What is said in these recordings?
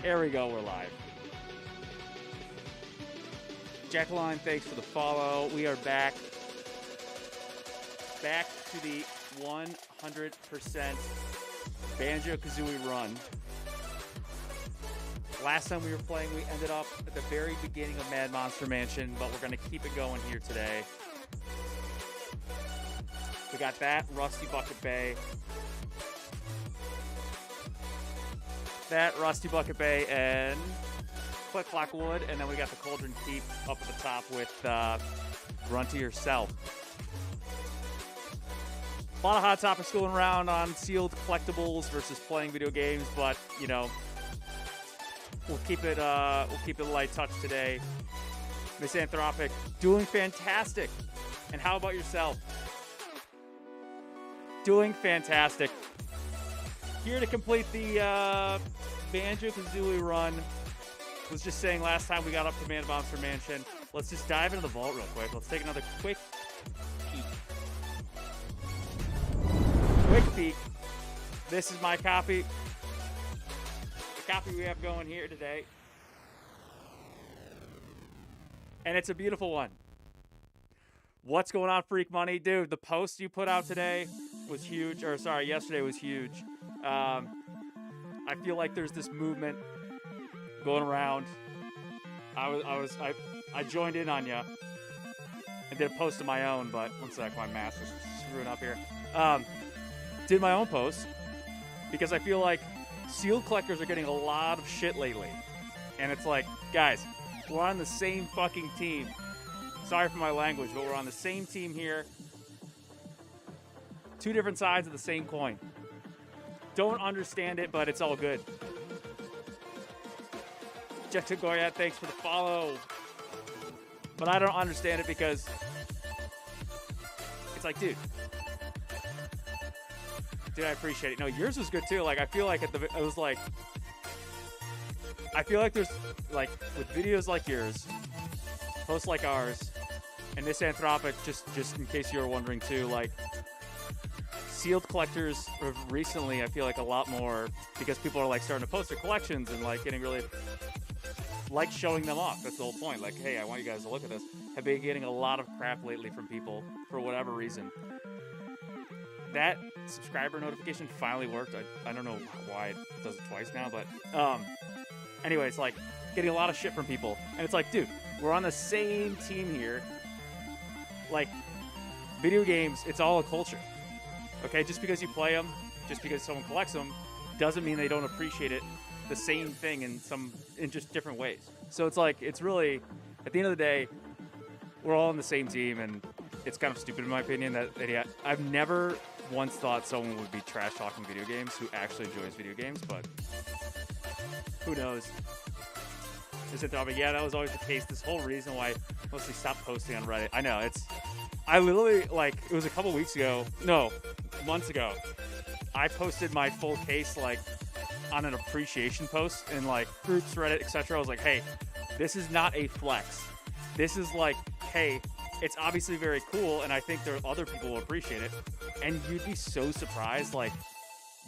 There we go, we're live. Jacqueline, thanks for the follow. We are back. Back to the 100% Banjo Kazooie run. Last time we were playing, we ended up at the very beginning of Mad Monster Mansion, but we're going to keep it going here today. We got that, Rusty Bucket Bay. That, Rusty Bucket Bay, and Click Clock Wood, and then we got the Cauldron Keep up at the top with Grunty Yourself. A lot of hot topics going around on sealed collectibles versus playing video games, but you know, we'll keep it a light touch today. Misanthropic, doing fantastic. And how about yourself? Doing fantastic. Here to complete the Banjo Kazooie run. Was just saying last time we got up to Mad Monster Mansion. Let's just dive into the vault real quick. Let's take another quick peek. Quick peek. This is my copy. The copy we have going here today. And it's a beautiful one. What's going on, Freak Money? Dude, the post you put out today was huge. Or sorry, yesterday was huge. I feel like there's this movement going around. I joined in on you and did a post of my own, but one sec, my mask is screwing up here. Did my own post because I feel like sealed collectors are getting a lot of shit lately. And it's like, guys, we're on the same fucking team. Sorry for my language, but we're on the same team here. Two different sides of the same coin. Don't understand it, but it's all good. Jeff Goya, thanks for the follow. But I don't understand it because it's like, dude, I appreciate it. No, yours was good too. Like, I feel like it was like, I feel like there's like with videos like yours, posts like ours, and Misanthropic, just in case you were wondering too, like sealed collectors recently, I feel like a lot more because people are like starting to post their collections and like getting really like showing them off. That's the whole point. Like, hey, I want you guys to look at this. Have been getting a lot of crap lately from people for whatever reason. That subscriber notification finally worked. I don't know why it does it twice now, but anyways, like getting a lot of shit from people. And it's like, dude, we're on the same team here. Like, video games, it's all a culture. Okay, just because you play them, just because someone collects them, doesn't mean they don't appreciate it the same thing in just different ways. So it's like, it's really, at the end of the day, we're all on the same team, and it's kind of stupid in my opinion that I've never once thought someone would be trash talking video games who actually enjoys video games, but who knows? Yeah, that was always the case. This whole reason why I mostly stopped posting on Reddit. I know, I literally, like, it was a couple weeks ago, no, months ago, I posted my full case, like, on an appreciation post in, like, groups, Reddit, etc. I was like, hey, this is not a flex. This is like, hey, it's obviously very cool, and I think there are other people who appreciate it. And you'd be so surprised, like,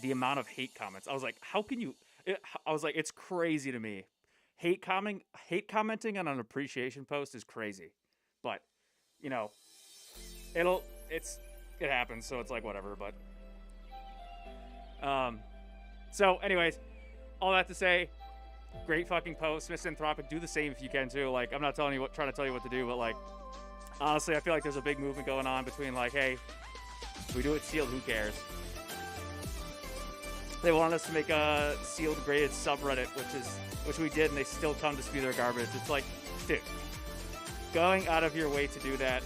the amount of hate comments. I was like, how can you... I was like, it's crazy to me. Hate commenting on an appreciation post is crazy. But, you know, it happens, so it's like, whatever, but... So, anyways, all that to say, great fucking post, Misanthropic. Do the same if you can too. Like, I'm not trying to tell you what to do, but like, honestly, I feel like there's a big movement going on between like, hey, if we do it sealed, who cares? They want us to make a sealed graded subreddit, which we did, and they still come to spew their garbage. It's like, dude, going out of your way to do that.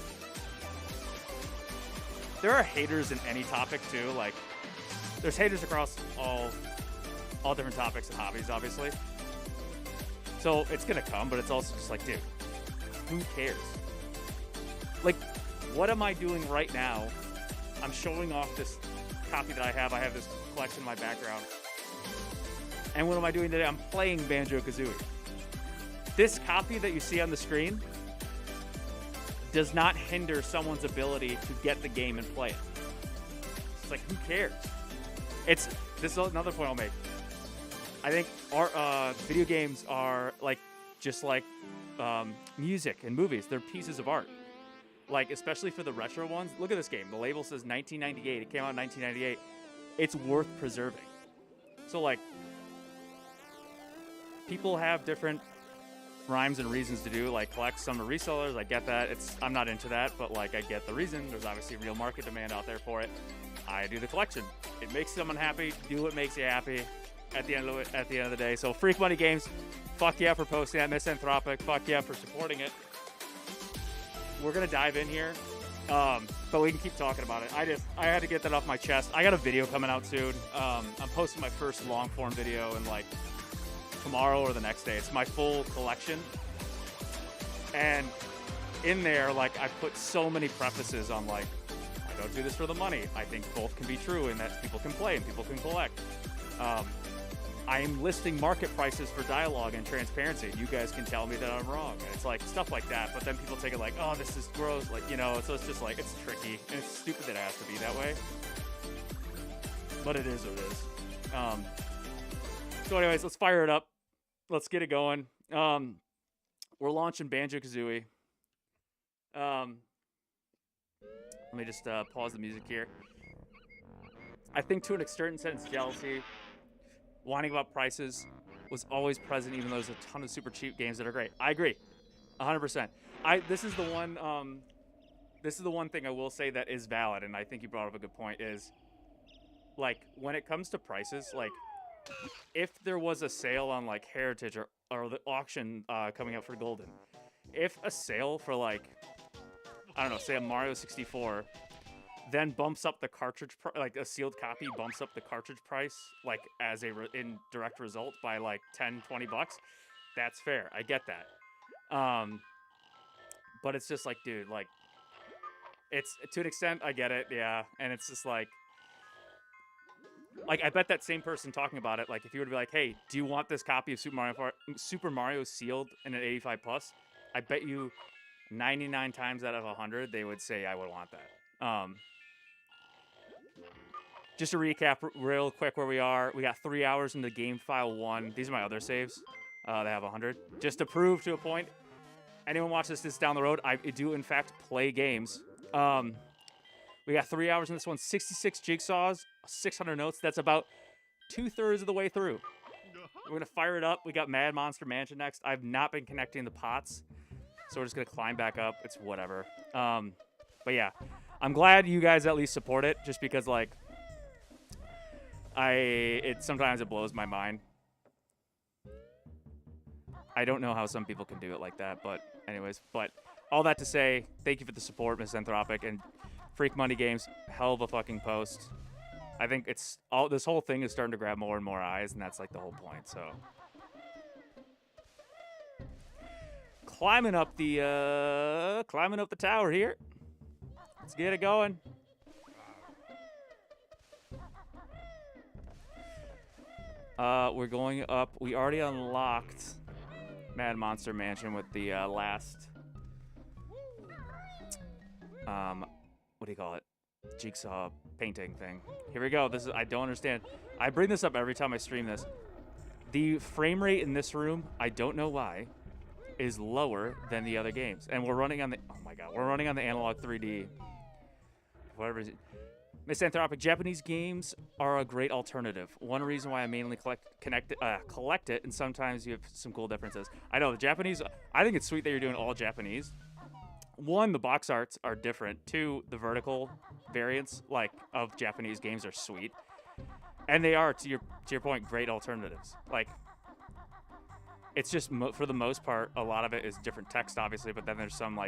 There are haters in any topic too. Like, there's haters across all different topics and hobbies, obviously. So it's gonna come, but it's also just like, dude, who cares? Like, what am I doing right now? I'm showing off this copy that I have. I have this collection in my background. And what am I doing today? I'm playing Banjo Kazooie. This copy that you see on the screen does not hinder someone's ability to get the game and play it. It's like, who cares? This is another point I'll make. I think video games are like just like music and movies. They're pieces of art. Like, especially for the retro ones. Look at this game. The label says 1998. It came out in 1998. It's worth preserving. So, like, people have different rhymes and reasons to do, like collect some of resellers. I get that. I'm not into that, but like I get the reason. There's obviously real market demand out there for it. I do the collection. It makes someone happy. Do what makes you happy. At the end of the day. So Freak Money Games, fuck yeah for posting that. Misanthropic, fuck yeah for supporting it. We're gonna dive in here, but we can keep talking about it. I had to get that off my chest. I got a video coming out soon. I'm posting my first long form video in like tomorrow or the next day. It's my full collection, and in there, like, I put so many prefaces on, like, I don't do this for the money. I think both can be true in that people can play and people can collect. I'm listing market prices for dialogue and transparency. You guys can tell me that I'm wrong. And it's like stuff like that, but then people take it like, oh, this is gross, like, you know. So it's just like, it's tricky and it's stupid that it has to be that way, but it is what it is. So anyways, let's fire it up. Let's get it going. We're launching Banjo Kazooie. Let me just pause the music here. I think to an extent, jealousy, whining about prices was always present, even though there's a ton of super cheap games that are great. I agree, 100%. This is the one thing I will say that is valid, and I think you brought up a good point. Is like when it comes to prices, like, if there was a sale on like Heritage or the auction coming up for Golden, if a sale for like, I don't know, say a Mario 64, then bumps up the cartridge like a sealed copy bumps up the cartridge price, like as a in direct result by like 10-20 bucks, that's fair. I get that. But it's just like, dude, like, it's to an extent I get it, yeah, and it's just like I bet that same person talking about it, like, if you were to be like, hey, do you want this copy of Super Mario sealed in an 85 plus? I bet you 99 times out of 100 they would say I would want that. Just to recap real quick where we are, we got 3 hours into game file 1. These are my other saves. They have 100. Just to prove to a point, anyone watches this down the road, I do in fact play games. We got 3 hours in this one, 66 jigsaws, 600 notes. That's about 2/3 of the way through. We're going to fire it up. We got Mad Monster Mansion next. I've not been connecting the pots, so we're just going to climb back up. It's whatever. But yeah, I'm glad you guys at least support it, just because, like, sometimes it blows my mind. I don't know how some people can do it like that, but anyways. But all that to say, thank you for the support, Misanthropic, and Freak Money Games. Hell of a fucking post. I think this whole thing is starting to grab more and more eyes, and that's like the whole point. So climbing up the tower here. Let's get it going. We're going up. We already unlocked Mad Monster Mansion with the last what do you call it? Jigsaw painting thing. Here we go. I don't understand. I bring this up every time I stream this. The frame rate in this room, I don't know why, is lower than the other games. And we're running on the, oh my god, we're running on the analog 3D. Whatever is it. Misanthropic, Japanese games are a great alternative. One reason why I mainly collect it, and sometimes you have some cool differences. I know the Japanese, I think it's sweet that you're doing all Japanese. One, the box arts are different. Two, the vertical variants of Japanese games are sweet, and they are, to your point, great alternatives. Like, it's just for the most part, a lot of it is different text, obviously, but then there's some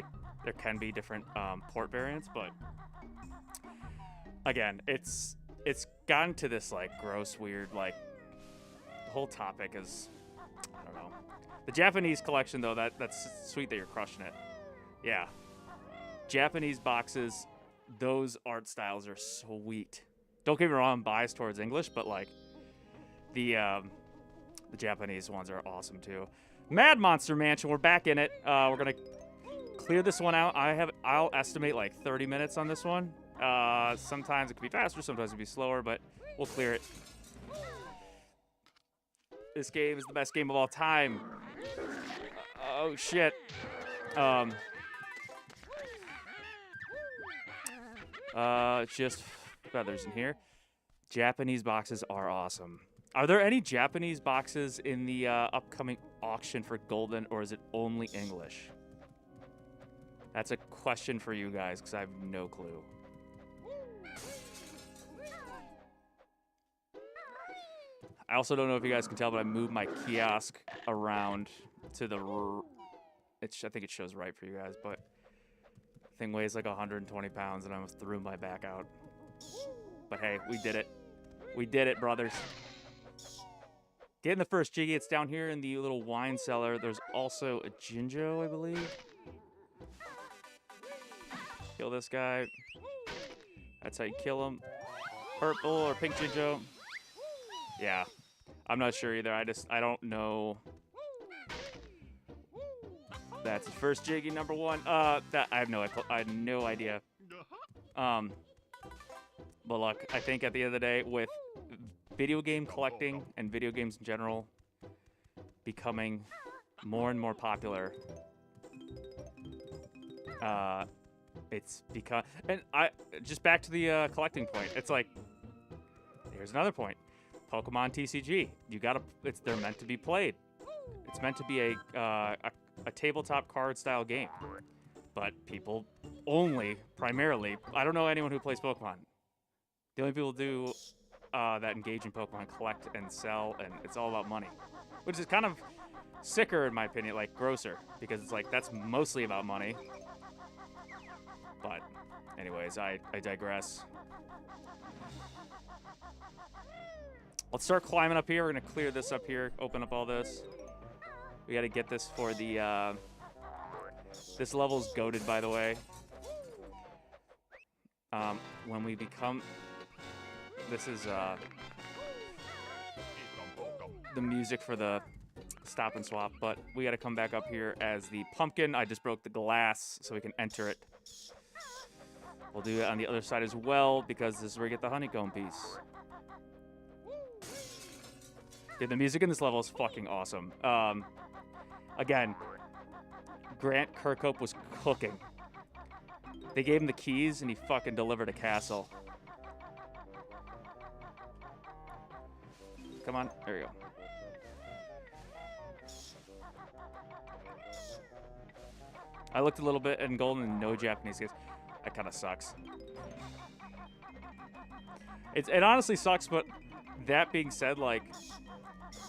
there can be different port variants. But again, it's gotten to this gross, weird, the whole topic is, I don't know. The Japanese collection though, that's sweet that you're crushing it. Yeah. Japanese boxes, those art styles are sweet. Don't get me wrong, I'm biased towards English, but the Japanese ones are awesome too. Mad Monster Mansion, we're back in it. We're gonna clear this one out. I'll estimate 30 minutes on this one. Sometimes it could be faster, sometimes it could be slower, but we'll clear it. This game is the best game of all time. Oh shit. Just feathers in here. Japanese boxes are awesome. Are there any Japanese boxes in the upcoming auction for Golden, or is it only English? That's a question for you guys, because I have no clue. I also don't know if you guys can tell, but I moved my kiosk around to the... I think it shows right for you guys, but... thing weighs like 120 pounds, and I almost threw my back out. But hey, we did it. We did it, brothers. Getting the first Jiggy. It's down here in the little wine cellar. There's also a Jinjo, I believe. Kill this guy. That's how you kill him. Purple or pink Jinjo. Yeah. I'm not sure either. I don't know. That's the first Jiggy, number 1. I have no idea. But look, I think at the end of the day, with video game collecting and video games in general becoming more and more popular, it's become... And just back to the collecting point. It's like, here's another point. Pokemon TCG. They're meant to be played. It's meant to be a tabletop card style game. But people primarily, I don't know anyone who plays Pokemon. The only people do that engage in Pokemon collect and sell, and it's all about money. Which is kind of sicker, in my opinion, like grosser, because it's like, that's mostly about money. But anyways, I digress. Let's start climbing up here. We're going to clear this up here, open up all this. We got to get this for the... this level's goated, by the way. When we become... This is the music for the stop and swap, but we got to come back up here as the pumpkin. I just broke the glass so we can enter it. We'll do it on the other side as well, because this is where we get the honeycomb piece. Dude, the music in this level is fucking awesome. Again, Grant Kirkhope was cooking. They gave him the keys, and he fucking delivered a castle. Come on. There we go. I looked a little bit in Golden and no Japanese games. That kind of sucks. It honestly sucks, but that being said, like,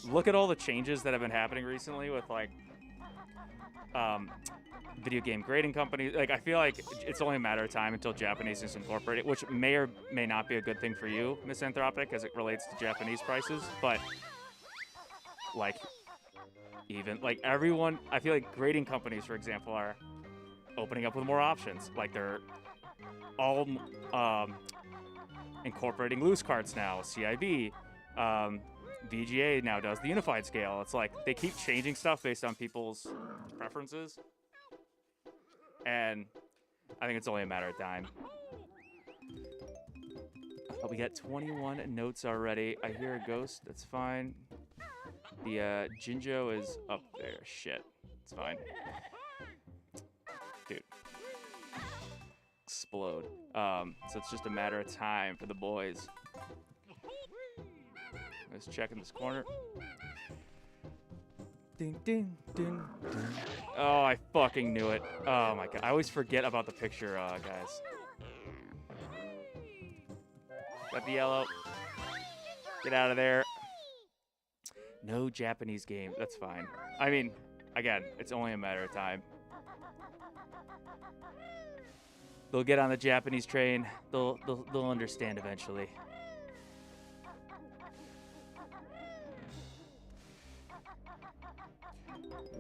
look at all the changes that have been happening recently with, like, video game grading companies. Like, I feel like it's only a matter of time until Japanese is incorporated, which may or may not be a good thing for you, Misanthropic, as it relates to Japanese prices. But, like, even, like, everyone, I feel like grading companies, for example, are opening up with more options. Like, they're all incorporating loose cards now, CIB. VGA now does the unified scale. It's like they keep changing stuff based on people's preferences. And I think it's only a matter of time. Oh, we got 21 notes already. I hear a ghost. That's fine. The Jinjo is up there. Shit. It's fine. Dude. Explode. So it's just a matter of time for the boys. Let's check in this corner. Ding, ding, ding, ding. Oh, I fucking knew it. Oh my god. I always forget about the picture, guys. Got the yellow. Get out of there. No Japanese game. That's fine. I mean, again, it's only a matter of time. They'll get on the Japanese train. They'll understand eventually.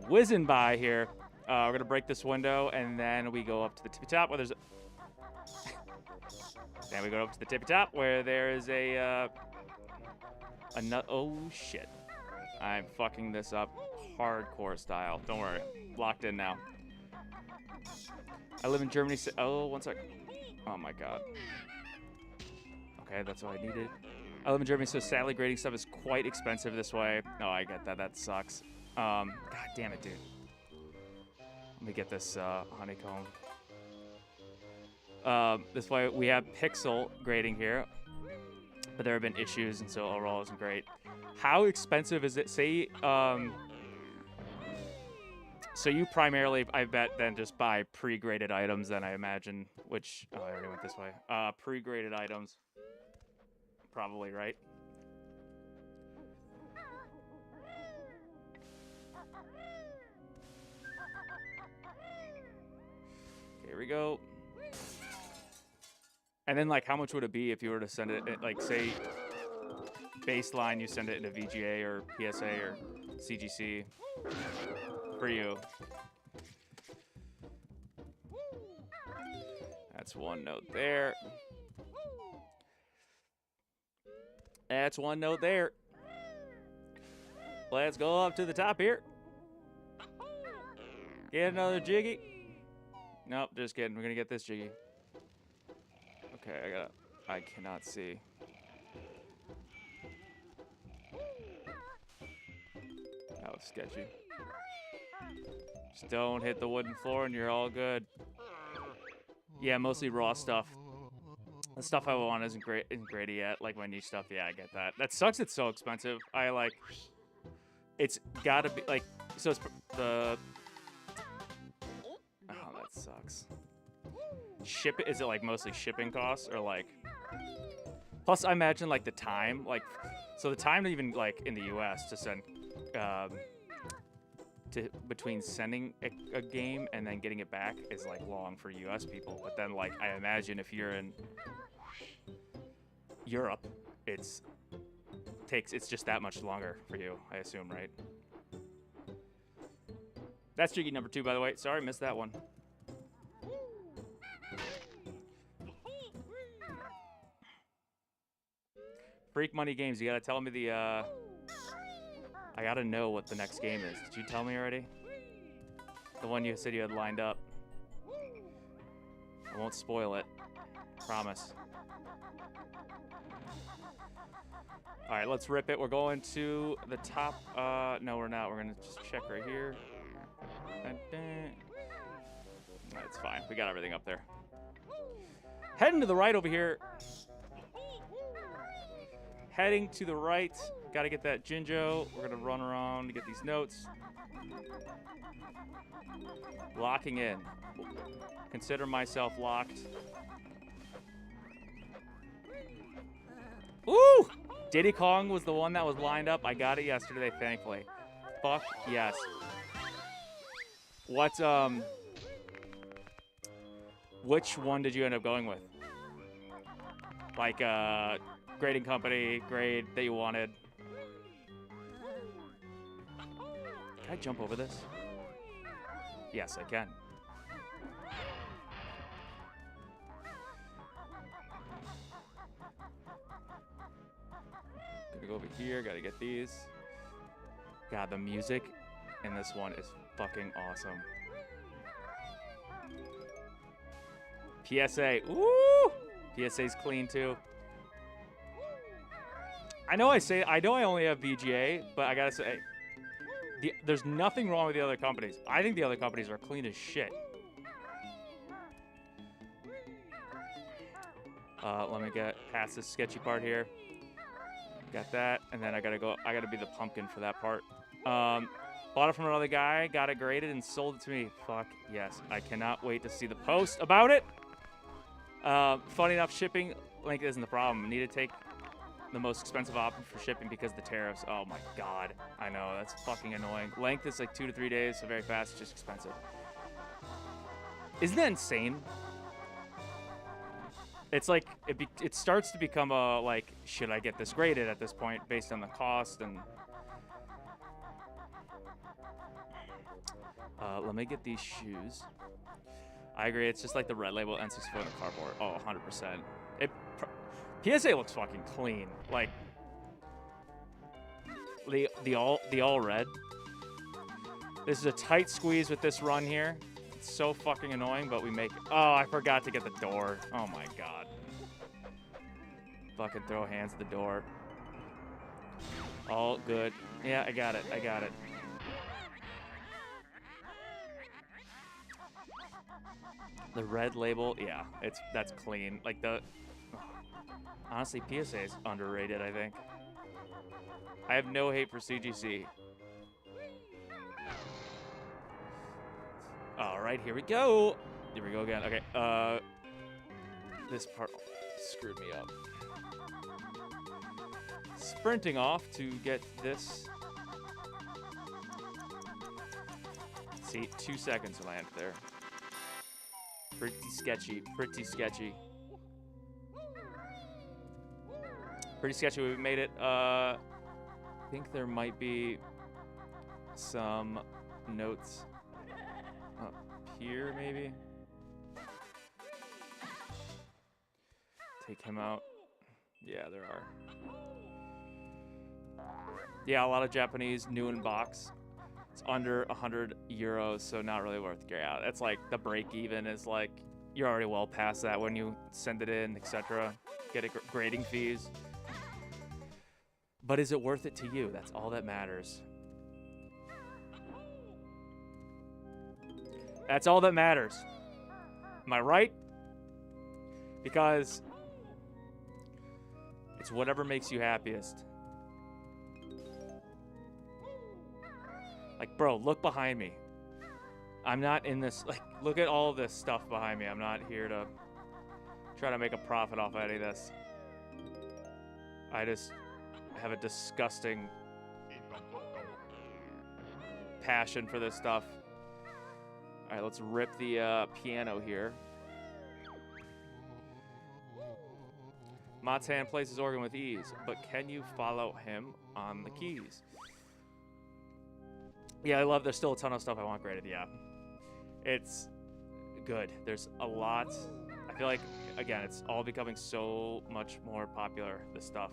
Whizzing by here. We're going to break this window, and then we go up to the tippy top where there's a... Then we go up to the tippy top where there is a... Oh, shit. I'm fucking this up hardcore style. Don't worry. Locked in now. I live in Germany. Oh, one sec. Oh, my God. Okay, that's what I needed. I live in Germany, so sadly grading stuff is quite expensive this way. Oh, I get that. That sucks. God damn it, dude. Let me get this honeycomb. This way we have pixel grading here, but there have been issues, and so overall isn't great. How expensive is it? Say, so you primarily, I bet, then just buy pre-graded items, then I imagine, which, oh, I already went this way. Pre-graded items, probably, right? Okay, here we go. And then, like, how much would it be if you were to send it, like, say, baseline, you send it into VGA or PSA or CGC for you? That's one note there. That's one note there. Let's go up to the top here. Get another jiggy. Nope, just kidding. We're gonna get this jiggy. Okay, I cannot see. That was sketchy. Just don't hit the wooden floor and you're all good. Yeah, mostly raw stuff. The stuff I want isn't great yet. Like my niche stuff, yeah, I get that. That sucks. It's so expensive. It's gotta be like, so it's the. Oh, that sucks. Is it like mostly shipping costs or like? Plus, I imagine like the time, like, so the time even like in the U.S. to send, between sending a game and then getting it back is like long for U.S. people. But then like I imagine if you're in Europe, it's just that much longer for you, I assume, right? That's Jiggy number 2, by the way. Sorry, missed that one. Freak Money Games, you gotta tell me the, I gotta know what the next game is. Did you tell me already? The one you said you had lined up. I won't spoil it. Promise. Alright, let's rip it. We're going to the top. No, we're not. We're gonna just check right here. That's fine. We got everything up there. Heading to the right over here. Heading to the right. Got to get that Jinjo. We're going to run around to get these notes. Locking in. Consider myself locked. Ooh! Diddy Kong was the one that was lined up. I got it yesterday, thankfully. Fuck yes. What, which one did you end up going with? Like, grading company, grade that you wanted. Can I jump over this? Yes, I can. Gonna go over here, gotta get these. God, the music in this one is fucking awesome. PSA, ooh! PSA's clean too. I know I only have VGA, but I gotta say, there's nothing wrong with the other companies. I think the other companies are clean as shit. Let me get past this sketchy part here. Got that, and then I gotta be the pumpkin for that part. Bought it from another guy, got it graded, and sold it to me. Fuck yes. I cannot wait to see the post about it. Funny enough, shipping length isn't the problem. I need to take the most expensive option for shipping because of the tariffs. Oh my god. I know, that's fucking annoying. Length is like 2 to 3 days, so very fast, it's just expensive. Isn't that insane? It's like, it starts to become a, like, should I get this graded at this point based on the cost and... let me get these shoes. I agree, it's just like the red label N64 in the cardboard. Oh, 100%. PSA looks fucking clean. Like, the all red. This is a tight squeeze with this run here. It's so fucking annoying, but we make it. Oh, I forgot to get the door. Oh my god. fucking throw hands at the door. All good. Yeah, I got it. I got it. The red label, yeah, that's clean. Like honestly, PSA is underrated, I think. I have no hate for CGC. All right, here we go. Here we go again. Okay, this part screwed me up. Sprinting off to get this. See, 2 seconds to land there. Pretty sketchy, pretty sketchy. Pretty sketchy, we made it. I think there might be some notes up here, maybe. Take him out. Yeah, there are. Yeah, a lot of Japanese, new in box. It's under 100 euros, so not really worth it. Yeah, that's like the break even is like, you're already well past that when you send it in, etc. Get grading fees. But is it worth it to you? That's all that matters. That's all that matters. Am I right? Because it's whatever makes you happiest. Like, bro, look behind me. I'm not in this, like, look at all this stuff behind me. I'm not here to try to make a profit off of any of this. I just have a disgusting passion for this stuff. All right, let's rip the piano here. Matan plays his organ with ease, but can you follow him on the keys? Yeah, I love, there's still a ton of stuff I want graded, yeah. It's good. There's a lot. I feel like, again, it's all becoming so much more popular, this stuff.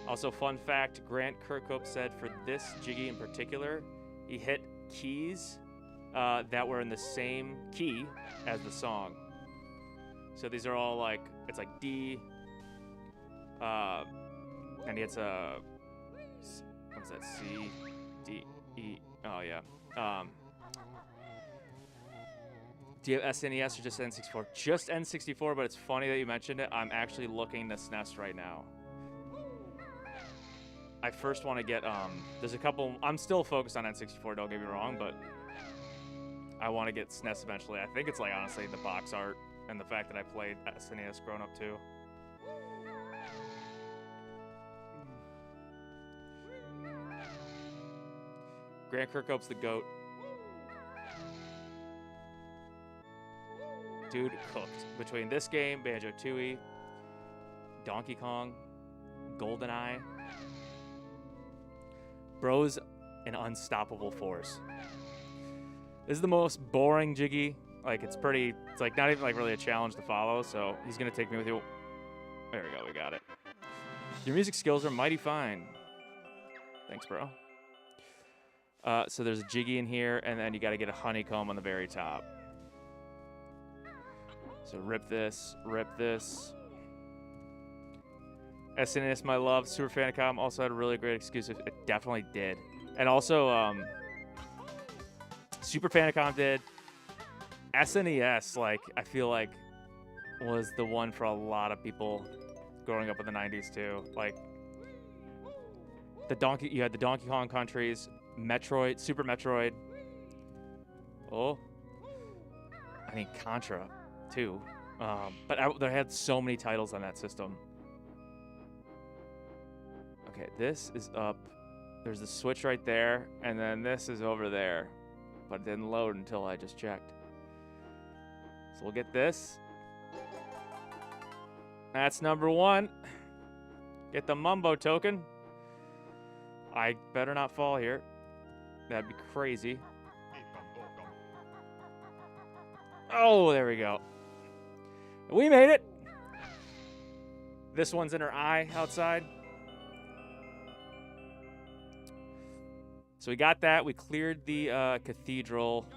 Also, fun fact, Grant Kirkhope said for this Jiggy in particular, he hit keys that were in the same key as the song. So these are all like, it's like D, and it's a, what's that, C, D, E, oh yeah. Do you have SNES or just N64? Just N64, but it's funny that you mentioned it. I'm actually looking to SNES right now. I first want to get, there's a couple, I'm still focused on N64, don't get me wrong, but I want to get SNES eventually. I think it's like, honestly, the box art and the fact that I played SNES growing up too. Grant Kirkhope's the GOAT. Dude cooked. Between this game, Banjo Kazooie, Donkey Kong, GoldenEye. Bro's an unstoppable force. This is the most boring Jiggy. Like, it's like not even like really a challenge to follow, so he's gonna take me with you. There we go, we got it. Your music skills are mighty fine. Thanks, bro. So there's a Jiggy in here, and then you gotta get a honeycomb on the very top. So rip this, rip this. SNES, my love. Super Famicom also had a really great exclusive. It definitely did. And also, Super Famicom did. SNES, like, I feel like, was the one for a lot of people growing up in the 90s, too. Like, you had the Donkey Kong countries, Metroid, Super Metroid. Oh. I mean, Contra, too. But they had so many titles on that system. Okay, this is up. There's the switch right there, and then this is over there. But it didn't load until I just checked. So we'll get this. That's number one. Get the Mumbo token. I better not fall here. That'd be crazy. Oh, there we go. We made it. This one's in her eye outside. So we got that. We cleared the cathedral.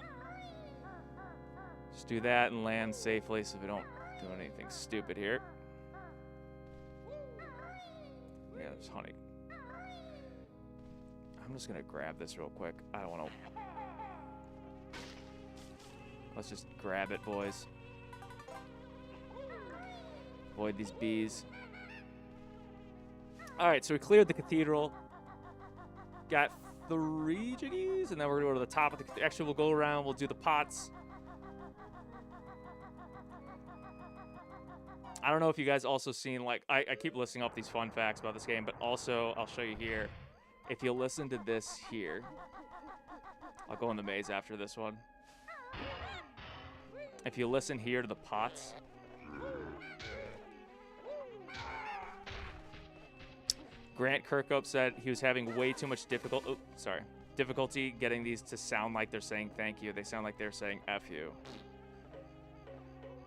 Just do that and land safely so we don't doing anything stupid here. Yeah, there's honey. I'm just gonna grab this real quick. I don't want to. Let's just grab it, boys. Avoid these bees. All right, so we cleared the cathedral. Got 3 jiggies, and then we're gonna go to the top of the. Actually, we'll go around. We'll do the pots. I don't know if you guys also seen, like, I keep listing up these fun facts about this game, but also I'll show you here. If you listen to this here, I'll go in the maze after this one. If you listen here to the pots, Grant Kirkhope said he was having way too much difficulty getting these to sound like they're saying thank you. They sound like they're saying F you.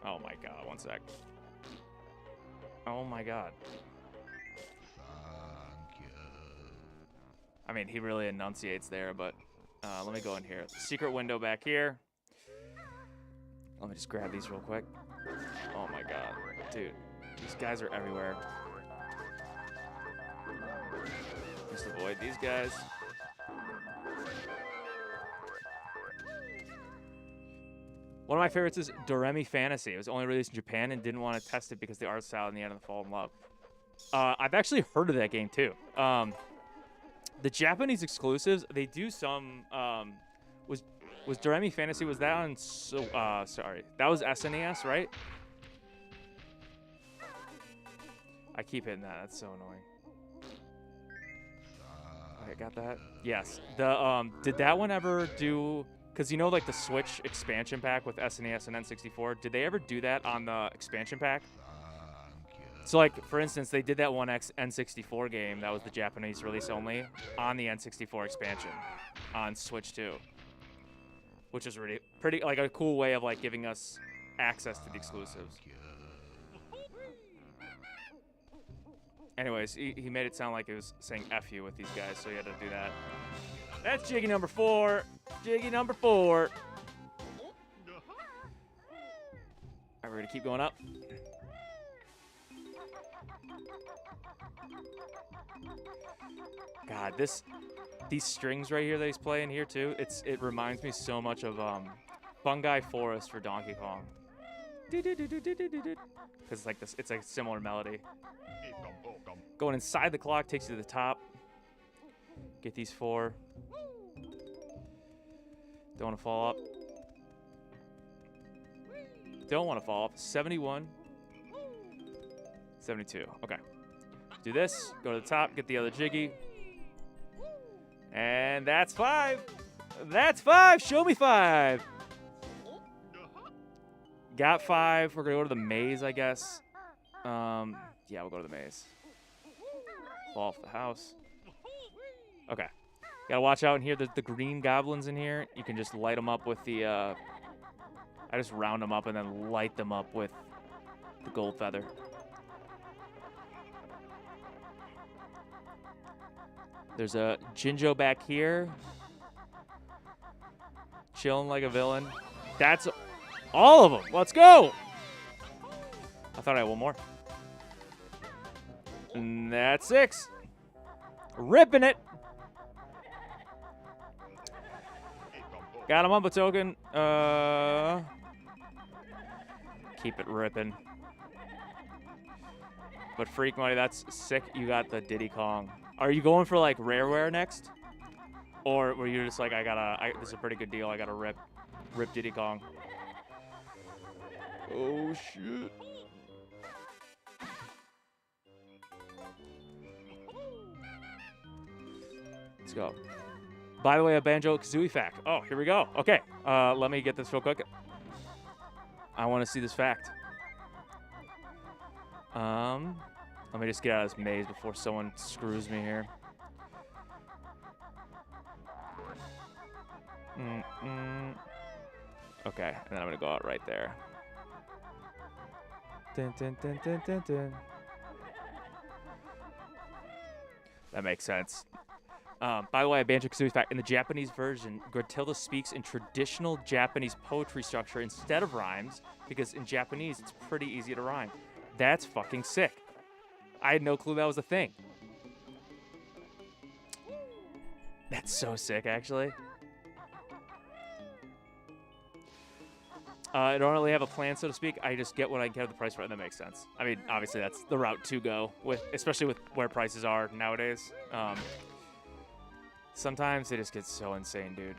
Oh my God, one sec. Oh my God. Thank you. I mean, he really enunciates there, but let me go in here. Secret window back here. Let me just grab these real quick. Oh my God. Dude, these guys are everywhere. Just avoid these guys. One of my favorites is Doremi Fantasy. It was only released in Japan and didn't want to test it because the art style in the end of the fall in love. I've actually heard of that game too. The Japanese exclusives, they do some. Was Doremi Fantasy? Was that on? Sorry, that was SNES, right? I keep hitting that. That's so annoying. Okay, got that. Yes. The did that one ever do? Because you know, like the Switch expansion pack with SNES and N64, did they ever do that on the expansion pack? So, like, for instance, they did that one N64 game that was the Japanese release only on the N64 expansion on Switch 2, which is really pretty, like, a cool way of, like, giving us access to the exclusives. Anyways, he made it sound like it was saying F you with these guys, so he had to do that. That's Jiggy number 4. Jiggy number 4. All right, we're going to keep going up. God, these strings right here that he's playing here too, it reminds me so much of Fungi Forest for Donkey Kong. Because it's like this, it's like a similar melody. Going inside the clock takes you to the top. Get these 4. Don't want to fall up. Don't want to fall up. 71. 72. Okay. Do this. Go to the top. Get the other jiggy. And that's 5. That's 5. Show me 5. Got 5. We're going to go to the maze, I guess. Yeah, we'll go to the maze. Fall off the house. Okay. Gotta watch out in here. There's the green goblins in here. You can just light them up with the, I just round them up and then light them up with the gold feather. There's a Jinjo back here. Chilling like a villain. That's all of them. Let's go. I thought I had one more. And that's 6. Ripping it. Got him up a token. Keep it ripping. But Freak Money, that's sick. You got the Diddy Kong. Are you going for like Rareware next? Or were you just like, this is a pretty good deal. I gotta rip Diddy Kong. Oh shit. Let's go. By the way, a Banjo Kazooie fact. Oh, here we go. Okay, let me get this real quick. I want to see this fact. Let me just get out of this maze before someone screws me here. Okay, and then I'm gonna go out right there. Dun, dun, dun, dun, dun, dun. That makes sense. By the way, Banjo Kazooie fact: in the Japanese version, Gruntilda speaks in traditional Japanese poetry structure instead of rhymes because in Japanese it's pretty easy to rhyme. That's fucking sick. I had no clue that was a thing. That's so sick, actually. I don't really have a plan, so to speak. I just get what I get at the price for it, and that makes sense. I mean, obviously, that's the route to go, with, especially with where prices are nowadays. Sometimes they just get so insane, dude.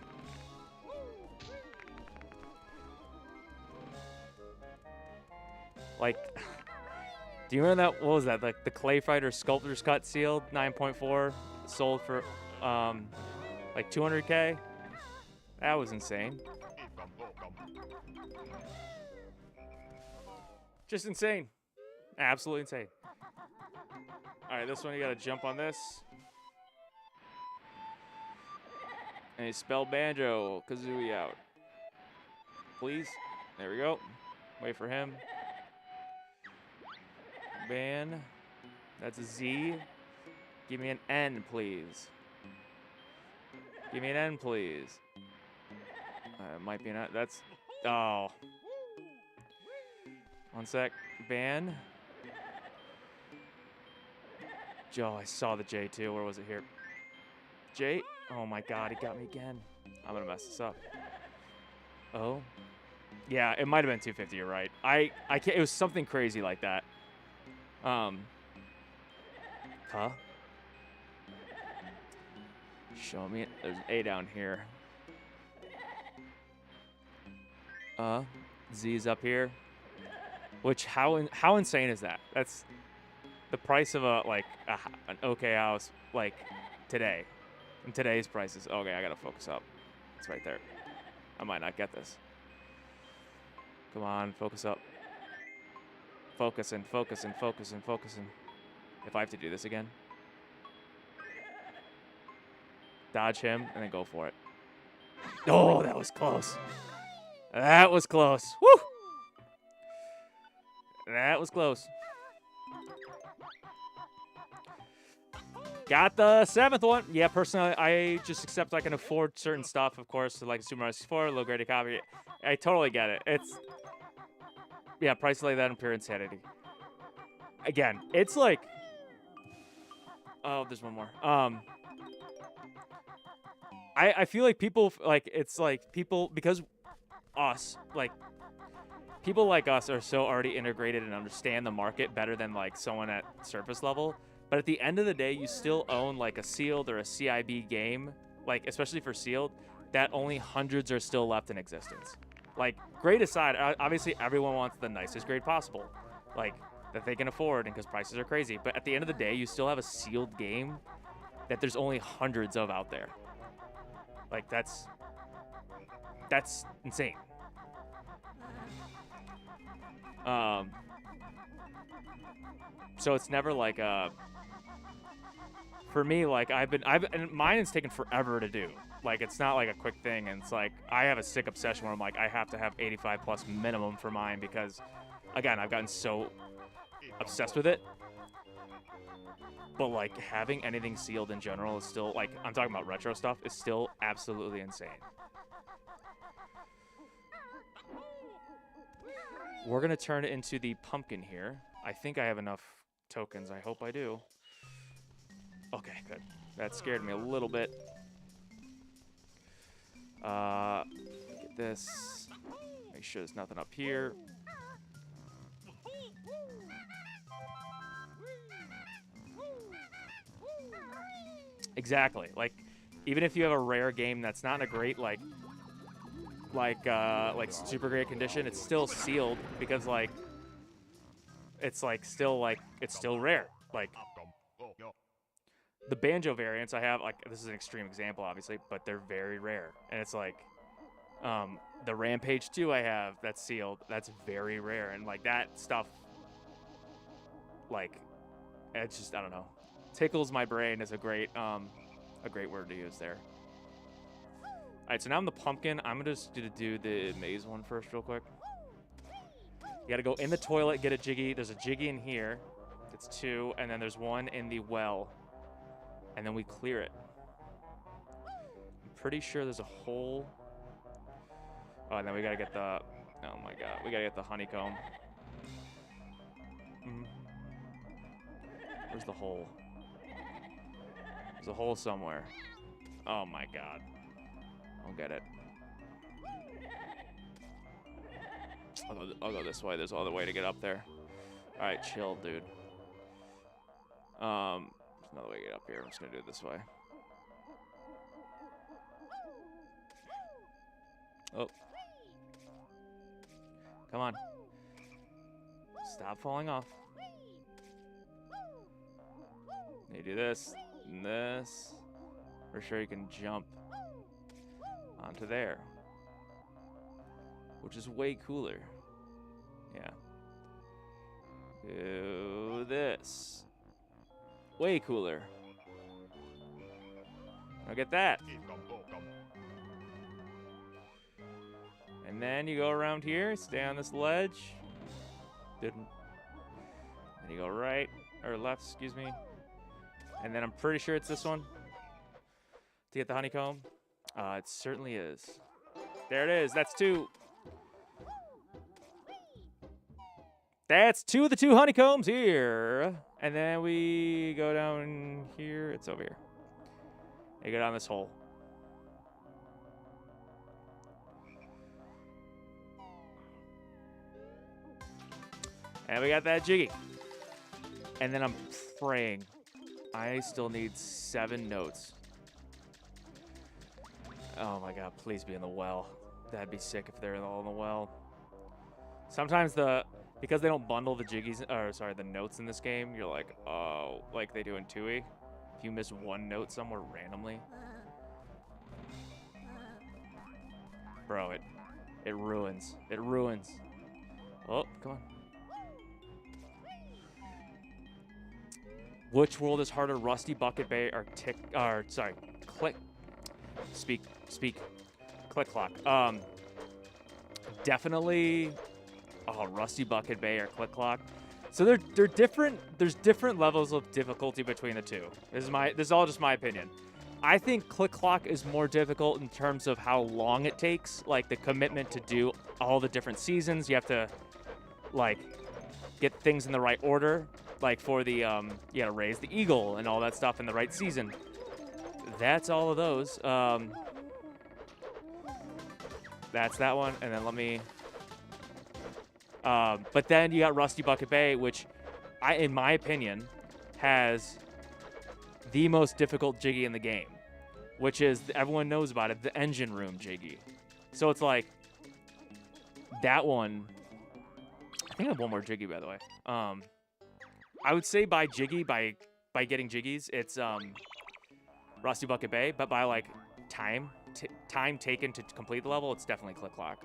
Like, do you remember that? What was that? Like the Clay Fighter Sculptor's Cut sealed 9.4 sold for like 200K? That was insane. Just insane. Absolutely insane. All right, this one you gotta jump on this. And you spell Banjo Kazooie out. Please. There we go. Wait for him. Ban. That's a Z. Give me an N, please. Give me an N, please. It might be an N. That's... Oh. One sec. Ban. Joe, I saw the J too. Where was it here? J? Oh my god, he got me again. I'm gonna mess this up. Oh. Yeah, it might have been 250, you're right. I can't, it was something crazy like that. Huh? Show me it. There's an A down here. Z's up here. Which, how insane is that? That's the price of an okay house, like, today. And today's prices. Okay, I gotta focus up. It's right there. I might not get this. Come on, focus up. Focusing, focusing, focusing, focusing. If I have to do this again. Dodge him, and then go for it. Oh, that was close. That was close. Woo! That was close. Got the 7th one. Yeah, personally, I just accept I can afford certain stuff, of course, like Super Mario 64, low graded copy. I totally get it. It's... Yeah, prices like that in pure insanity. Again, it's like... Oh, there's one more. I feel like people, like, it's like people, because us, like, people like us are so already integrated and understand the market better than, like, someone at surface level. But at the end of the day, you still own, like, a sealed or a CIB game, like, especially for sealed, that only hundreds are still left in existence. Like, grade aside, obviously everyone wants the nicest grade possible, like, that they can afford, and because prices are crazy. But at the end of the day, you still have a sealed game that there's only hundreds of out there. Like, that's insane. So it's never like for me, like and mine has taken forever to do. Like, it's not like a quick thing, and it's like I have a sick obsession where I'm like, I have to have 85 plus minimum for mine because, again, I've gotten so obsessed with it. But like having anything sealed in general is still, like, I'm talking about retro stuff, is still absolutely insane. We're gonna turn it into the pumpkin here. I think I have enough tokens. I hope I do. Okay, good. That scared me a little bit. Get this. Make sure there's nothing up here. Exactly. Like, even if you have a rare game that's not in a great, like super great condition, it's still sealed because, like, it's still rare. Like, the Banjo variants I have, like, this is an extreme example, obviously, but they're very rare. And it's like, the Rampage 2 I have that's sealed, that's very rare. And, like, that stuff, like, it's just, I don't know. Tickles my brain is a great word to use there. All right, so now I'm the pumpkin. I'm just gonna do the maze one first real quick. You gotta go in the toilet, get a jiggy. There's a jiggy in here. It's 2, and then there's 1 in the well. And then we clear it. pretty sure there's a hole. Oh, and then we gotta get the... Oh my god, we gotta get the honeycomb. Where's the hole? There's a hole somewhere. Oh my god. I'll get it. I'll go this way. There's no other way to get up there. Alright, chill, dude. There's another way to get up here. I'm just gonna do it this way. Oh. Come on. Stop falling off. You do this and this. For sure you can jump onto there. Which is way cooler. Yeah. Do this. Way cooler. Look at that. And then you go around here, stay on this ledge. Didn't. Then you go right, or left, excuse me. And then I'm pretty sure it's this one. To get the honeycomb. It certainly is. There it is. That's 2. That's 2 of the 2 honeycombs here. And then we go down here. It's over here. You go down this hole. And we got that jiggy. And then I'm praying. I still need 7 notes. Oh my god, please be in the well. That'd be sick if they're all in the well. Sometimes because they don't bundle the jiggies, or sorry, the notes in this game, you're like, oh, like they do in 2E. If you miss 1 note somewhere randomly. Bro, it ruins. It ruins. Oh, come on. Which world is harder, Rusty Bucket Bay or Click Clock? Definitely, Rusty Bucket Bay or Click Clock. So they're different. There's different levels of difficulty between the two. This is all just my opinion. I think Click Clock is more difficult in terms of how long it takes, like the commitment to do all the different seasons. You have to like get things in the right order. Like for the, you gotta raise the eagle and all that stuff in the right season. That's all of those. That's that one. And then let me... but then you got Rusty Bucket Bay, which, in my opinion, has the most difficult jiggy in the game. Which is, everyone knows about it, the engine room jiggy. So it's like, that one... I think I have one more jiggy, by the way. I would say by getting jiggies, it's Rusty Bucket Bay, but by like time taken to complete the level, it's definitely Click Clock.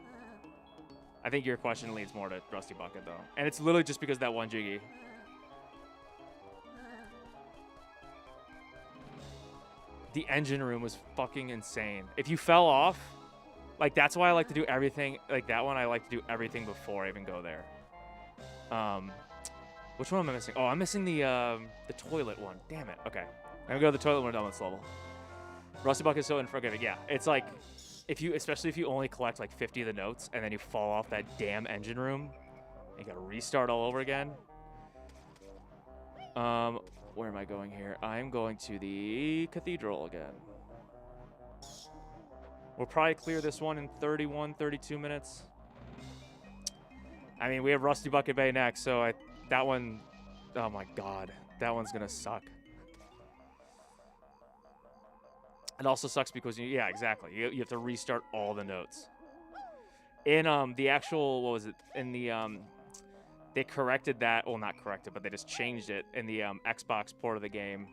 I think your question leads more to Rusty Bucket though, and it's literally just because that one jiggy. The engine room was fucking insane. If you fell off, like that's why I like to do everything like that one. I like to do everything before I even go there. Which one am I missing? Oh, I'm missing the toilet one. Damn it. Okay. I'm gonna go to the toilet when we're done with this level. Rusty Bucket is so unforgiving. Yeah, it's like, especially if you only collect like 50 of the notes and then you fall off that damn engine room, you gotta restart all over again. Where am I going here? I'm going to the cathedral again. We'll probably clear this one in 31, 32 minutes. I mean, we have Rusty Bucket Bay next, so that one, oh my god, that one's gonna suck. It also sucks because, yeah, exactly. You have to restart all the notes. In the actual, what was it? In the, they corrected that, well, not corrected, but they just changed it in the Xbox port of the game.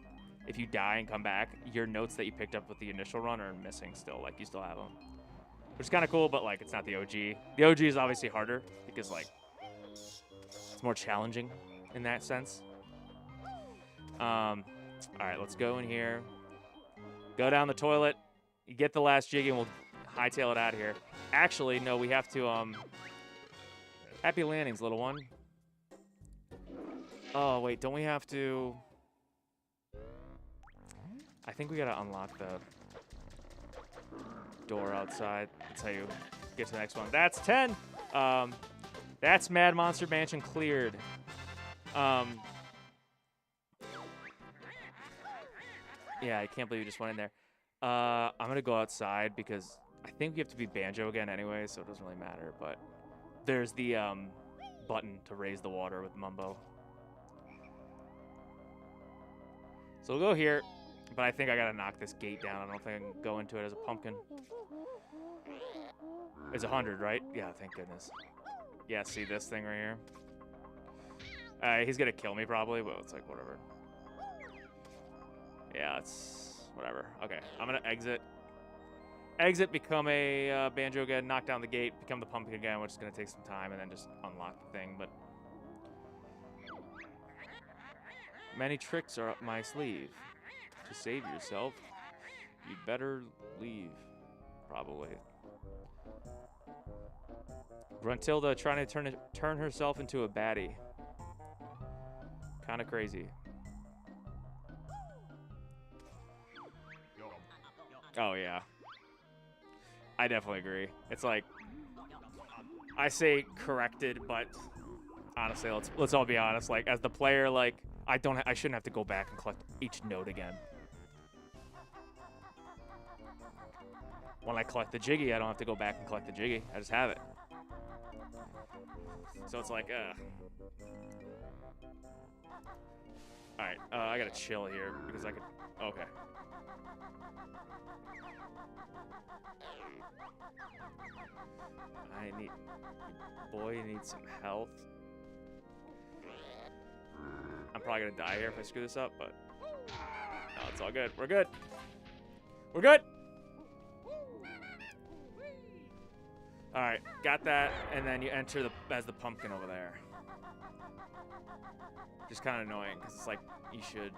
If you die and come back, your notes that you picked up with the initial run are missing still. Like, you still have them. Which is kind of cool, but, like, it's not the OG. The OG is obviously harder because, like, it's more challenging in that sense. All right, let's go in here. Go down the toilet. You get the last jiggy, and we'll hightail it out of here. Actually, no, we have to, Happy landings, little one. Oh, wait, don't we have to... I think we gotta unlock the... door outside. That's how you get to the next one. That's 10. That's Mad Monster Mansion cleared. Yeah, I can't believe you just went in there. I'm gonna go outside because I think we have to be Banjo again anyway, so it doesn't really matter. But there's the button to raise the water with Mumbo. So we'll go here, but I think I gotta knock this gate down. I don't think I can go into it as a pumpkin. It's 100, right? Yeah, thank goodness. Yeah, see this thing right here? He's gonna kill me probably, but it's like, whatever. Yeah, it's whatever. Okay, I'm gonna exit. Exit, become a Banjo again, knock down the gate, become the pumpkin again, which is gonna take some time, and then just unlock the thing, but... Many tricks are up my sleeve. To save yourself, you'd better leave. Probably. Gruntilda trying to turn herself into a baddie. Kind of crazy. Oh yeah. I definitely agree. It's like, I say corrected, but honestly, let's all be honest. Like, as the player, like, I shouldn't have to go back and collect each note again. When I collect the Jiggy, I don't have to go back and collect the Jiggy. I just have it. So it's like, Alright, I gotta chill here because I could... Okay. I need... Boy needs some health. I'm probably gonna die here if I screw this up, but... No, it's all good. We're good. We're good! Alright, got that, and then you enter as the pumpkin over there. Just kind of annoying, because it's like, you should...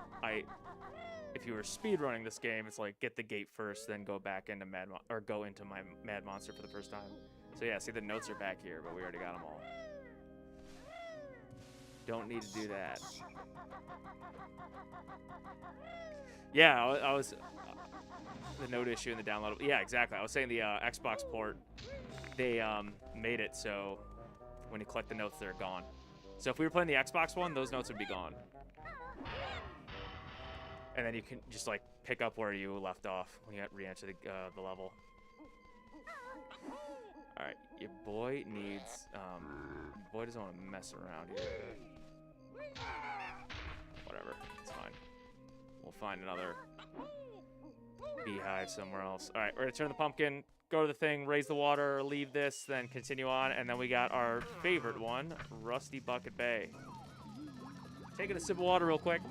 If you were speedrunning this game, it's like, get the gate first, then go back into go into my Mad Monster for the first time. So yeah, see, the notes are back here, but we already got them all. Don't need to do that. Yeah, I was... the note issue in the download... Yeah, exactly. I was saying the Xbox port, they made it so when you collect the notes, they're gone. So if we were playing the Xbox one, those notes would be gone. And then you can just, like, pick up where you left off when you re-enter the level. Alright, your boy needs... boy doesn't want to mess around here. Whatever, it's fine. We'll find another beehive somewhere else. Alright, we're gonna turn the pumpkin, go to the thing, raise the water, leave this, then continue on, and then we got our favorite one, Rusty Bucket Bay. Taking a sip of water real quick.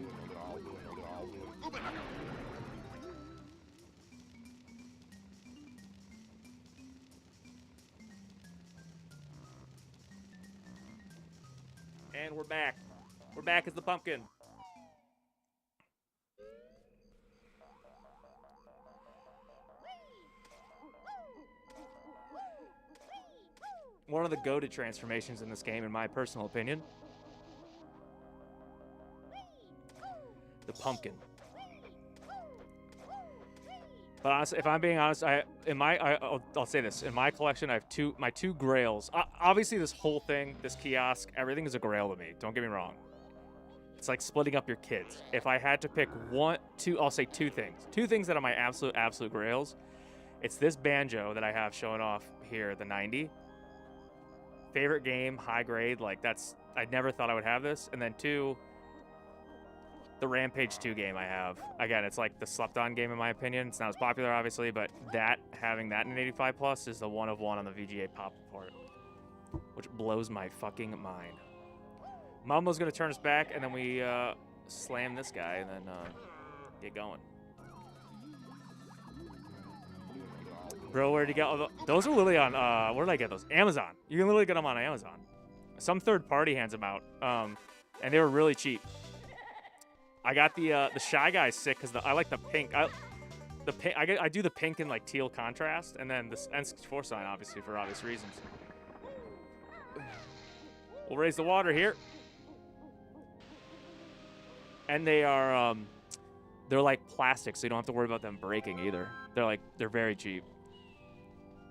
And we're back. We're back as the pumpkin. One of the goated transformations in this game, in my personal opinion. The pumpkin. But honestly, if I'm being honest, I'll say this. In my collection, I have my two grails. Obviously, this whole thing, this kiosk, everything is a grail to me. Don't get me wrong. It's like splitting up your kids. If I had to pick I'll say two things. Two things that are my absolute grails. It's this Banjo that I have showing off here, the 90. Favorite game, high grade. Like, I never thought I would have this. And then two, the Rampage 2 game I have. Again, it's like the slept-on game in my opinion. It's not as popular, obviously, but having that in an 85 plus is the one of one on the VGA pop port, which blows my fucking mind. Mumbo's gonna turn us back, and then we slam this guy, and then get going. Bro, where'd you get all those? Are literally on, where did I get those? Amazon. You can literally get them on Amazon. Some third party hands them out, and they were really cheap. I got the Shy Guy sick because I like the pink. I do the pink and like teal contrast, and then this N64 sign, obviously, for obvious reasons. We'll raise the water here, and they are they're like plastic, so you don't have to worry about them breaking either. They're very cheap.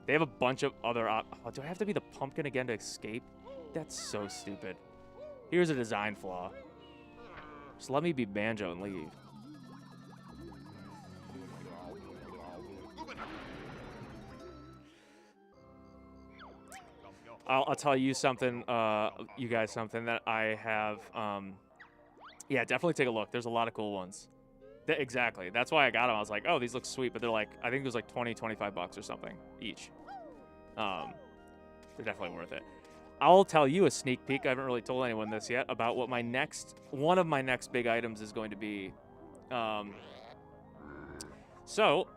They have a bunch of other... Oh, do I have to be the pumpkin again to escape? That's so stupid. Here's a design flaw. Just let me be Banjo and leave. I'll tell you something, you guys something that I have. Yeah, definitely take a look. There's a lot of cool ones. Exactly. That's why I got them. I was like, oh, these look sweet, but they're like, I think it was like 20, 25 bucks or something each. They're definitely worth it. I'll tell you a sneak peek. I haven't really told anyone this yet about what one of my next big items is going to be. So,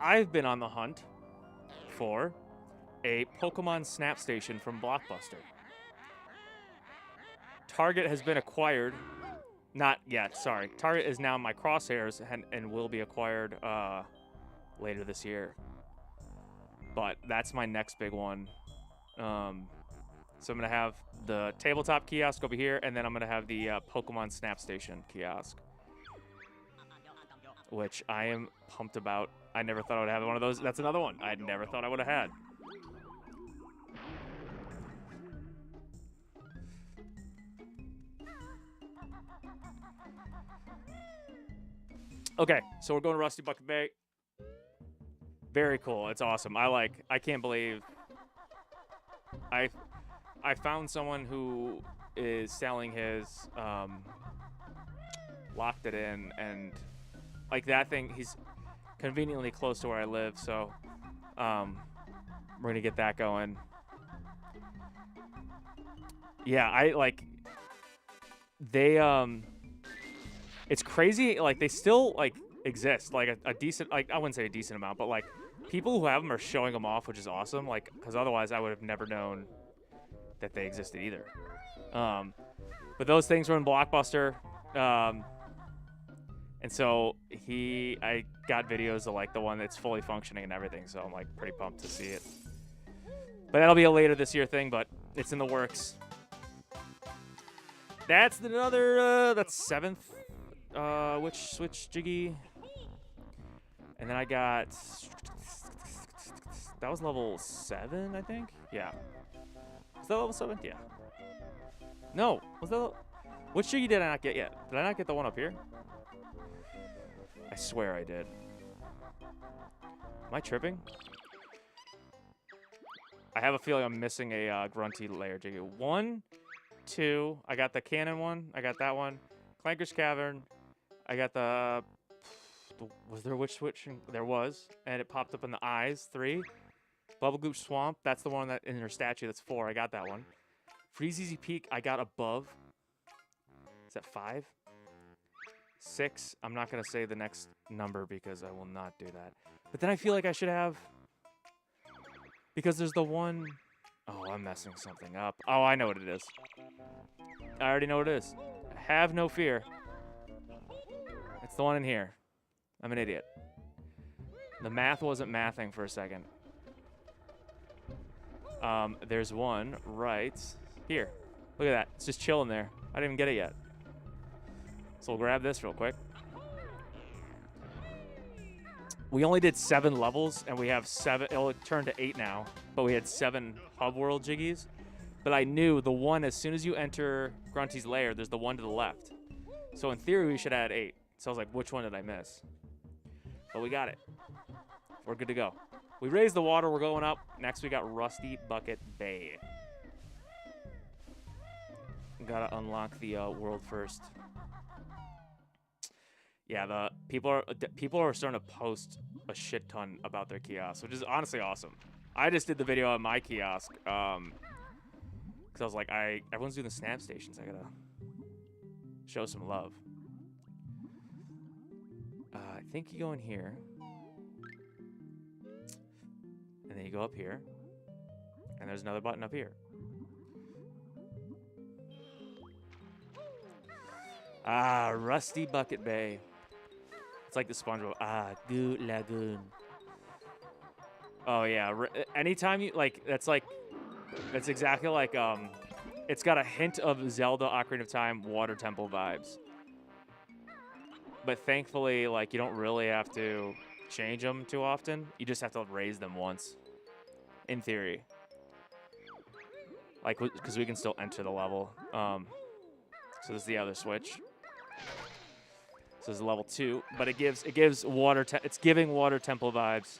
I've been on the hunt for a Pokemon Snap Station from Blockbuster. Target has been acquired. Not yet, sorry. Target is now in my crosshairs and will be acquired later this year. But that's my next big one. So I'm going to have the tabletop kiosk over here, and then I'm going to have the Pokemon Snap Station kiosk, which I am pumped about. I never thought I would have one of those. That's another one I never thought I would have had. Okay, so we're going to Rusty Bucket Bay. Very cool. It's awesome. I can't believe I found someone who is selling his locked it in, and like that thing, he's conveniently close to where I live, so we're gonna get that going. Yeah, it's crazy, like they still like exist, like a decent, like I wouldn't say a decent amount, but like people who have them are showing them off, which is awesome, like because otherwise I would have never known that they existed either. But those things were in Blockbuster, and so I got videos of like the one that's fully functioning and everything, so I'm like pretty pumped to see it. But that'll be a later this year thing, but it's in the works. That's another that's 7th switch Jiggy. And then I got, that was level 7, I think. Yeah. Was that level 7? Yeah. No, was that which Jiggy did I not get yet? Did I not get the one up here? I swear I did. Am I tripping? I have a feeling I'm missing a grunty layer Jiggy. 1, 2, I got the cannon one. I got that one. Clanker's Cavern. I got was there witch switching? There was, and it popped up in the eyes. 3. Bubblegooch Swamp. That's the one that in her statue. That's 4. I got that one. Freezeezy Peak. I got above. Is that 5? 6. I'm not gonna say the next number because I will not do that. But then I feel like I should have, because there's the one. Oh, I'm messing something up. Oh, I know what it is. I already know what it is. Have no fear. It's the one in here. I'm an idiot. The math wasn't mathing for a second. There's one right here. Look at that. It's just chilling there. I didn't even get it yet. So we'll grab this real quick. We only did 7 levels, and we have 7. It'll turn to 8 now, but we had 7 Hub World Jiggies. But I knew the one, as soon as you enter Grunty's lair, there's the one to the left. So in theory, we should add 8. So I was like, which one did I miss? But we got it. We're good to go. We raised the water. We're going up. Next, we got Rusty Bucket Bay. Gotta unlock the world first. Yeah, the people are starting to post a shit ton about their kiosks, which is honestly awesome. I just did the video on my kiosk because I was like, everyone's doing the snap stations. I gotta show some love. I think you go in here, and then you go up here, and there's another button up here. Ah, Rusty Bucket Bay. It's like the SpongeBob. Ah, Goo Lagoon. Oh yeah. Anytime you that's exactly like it's got a hint of Zelda Ocarina of Time Water Temple vibes. But thankfully, like, you don't really have to change them too often. You just have to raise them once. in theory. Like, because we can still enter the level. So this is the other switch. So this is level 2, but it gives water. It's giving water temple vibes.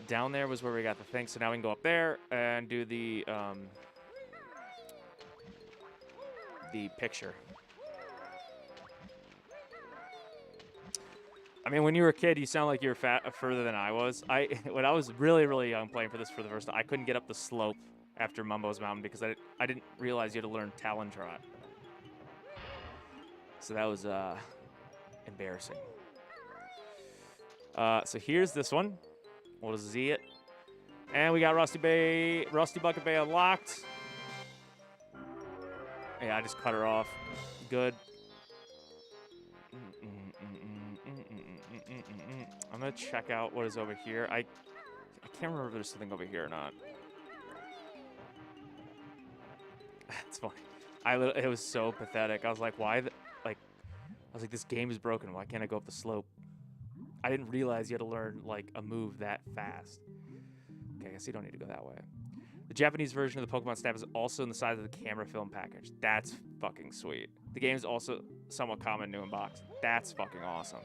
Down there was where we got the thing. So now we can go up there and do the picture. I mean, when you were a kid, you sound like you were further than I was. When I was really, really young playing for this for the first time, I couldn't get up the slope after Mumbo's Mountain because I didn't realize you had to learn Talon Trot. So that was embarrassing. So here's this one. We'll Z it. And we got Rusty Bucket Bay unlocked. Yeah, I just cut her off. Good. I'm going to check out what is over here. I can't remember if there's something over here or not. It's funny. It was so pathetic. I was like, why? I was like, this game is broken. Why can't I go up the slope? I didn't realize you had to learn, like, a move that fast. Okay, I guess you don't need to go that way. The Japanese version of the Pokemon Snap is also in the size of the camera film package. That's fucking sweet. The game is also somewhat common new in box. That's fucking awesome.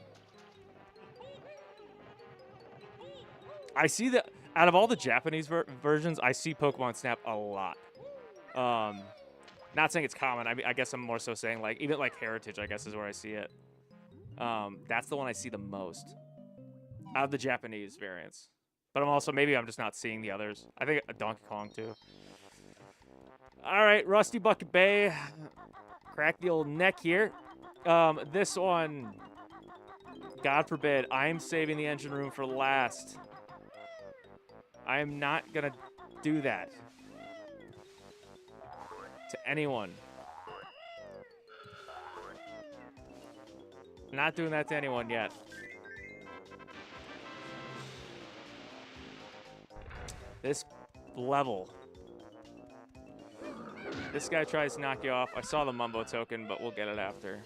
I see that out of all the Japanese versions, I see Pokemon Snap a lot. Not saying it's common. I guess I'm more so saying, like, even like Heritage, I guess, is where I see it. That's the one I see the most out of the Japanese variants. But maybe I'm just not seeing the others. I think Donkey Kong, too. All right, Rusty Bucket Bay. Crack the old neck here. This one, God forbid, I'm saving the engine room for last. I am not going to do that to anyone. Not doing that to anyone yet. This level. This guy tries to knock you off. I saw the Mumbo token, but we'll get it after.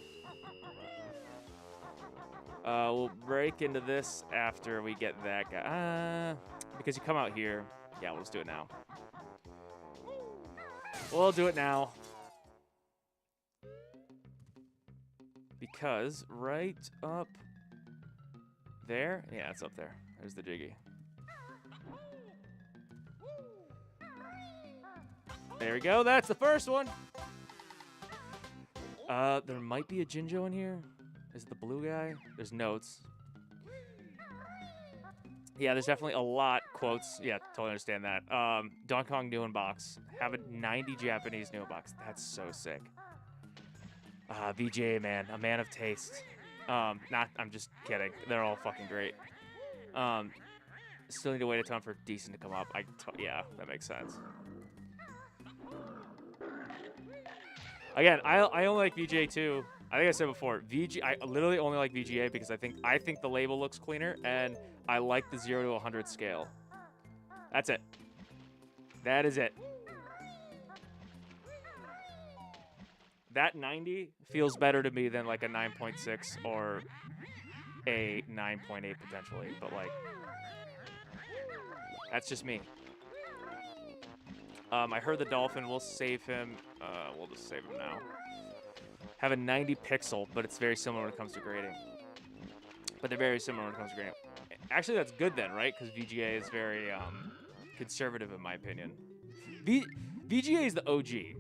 We'll break into this after we get that guy. Because you come out here. Yeah, we'll just do it now. We'll do it now. Because right up there. Yeah, it's up there. There's the Jiggy. There we go. That's the first one. There might be a Jinjo in here. Is it the blue guy? There's notes. Yeah, there's definitely a lot. Quotes. Yeah, totally understand that. Donkey Kong new in box. Have a 90 Japanese new in box. That's so sick. VGA, man. A man of taste. I'm just kidding. They're all fucking great. Still need to wait a ton for decent to come up. Yeah, that makes sense. Again, I only like VGA too. I think I said before, I literally only like VGA because I think the label looks cleaner and I like the 0 to 100 scale. That's it. That is it. That 90 feels better to me than like a 9.6 or a 9.8 potentially, but like that's just me. I heard the Dolphin. We'll save him. We'll just save him now. Have a 90 pixel, but it's very similar when it comes to grading. But they're very similar when it comes to grading. Actually, that's good then, right? Because VGA is very conservative in my opinion. VGA is the OG.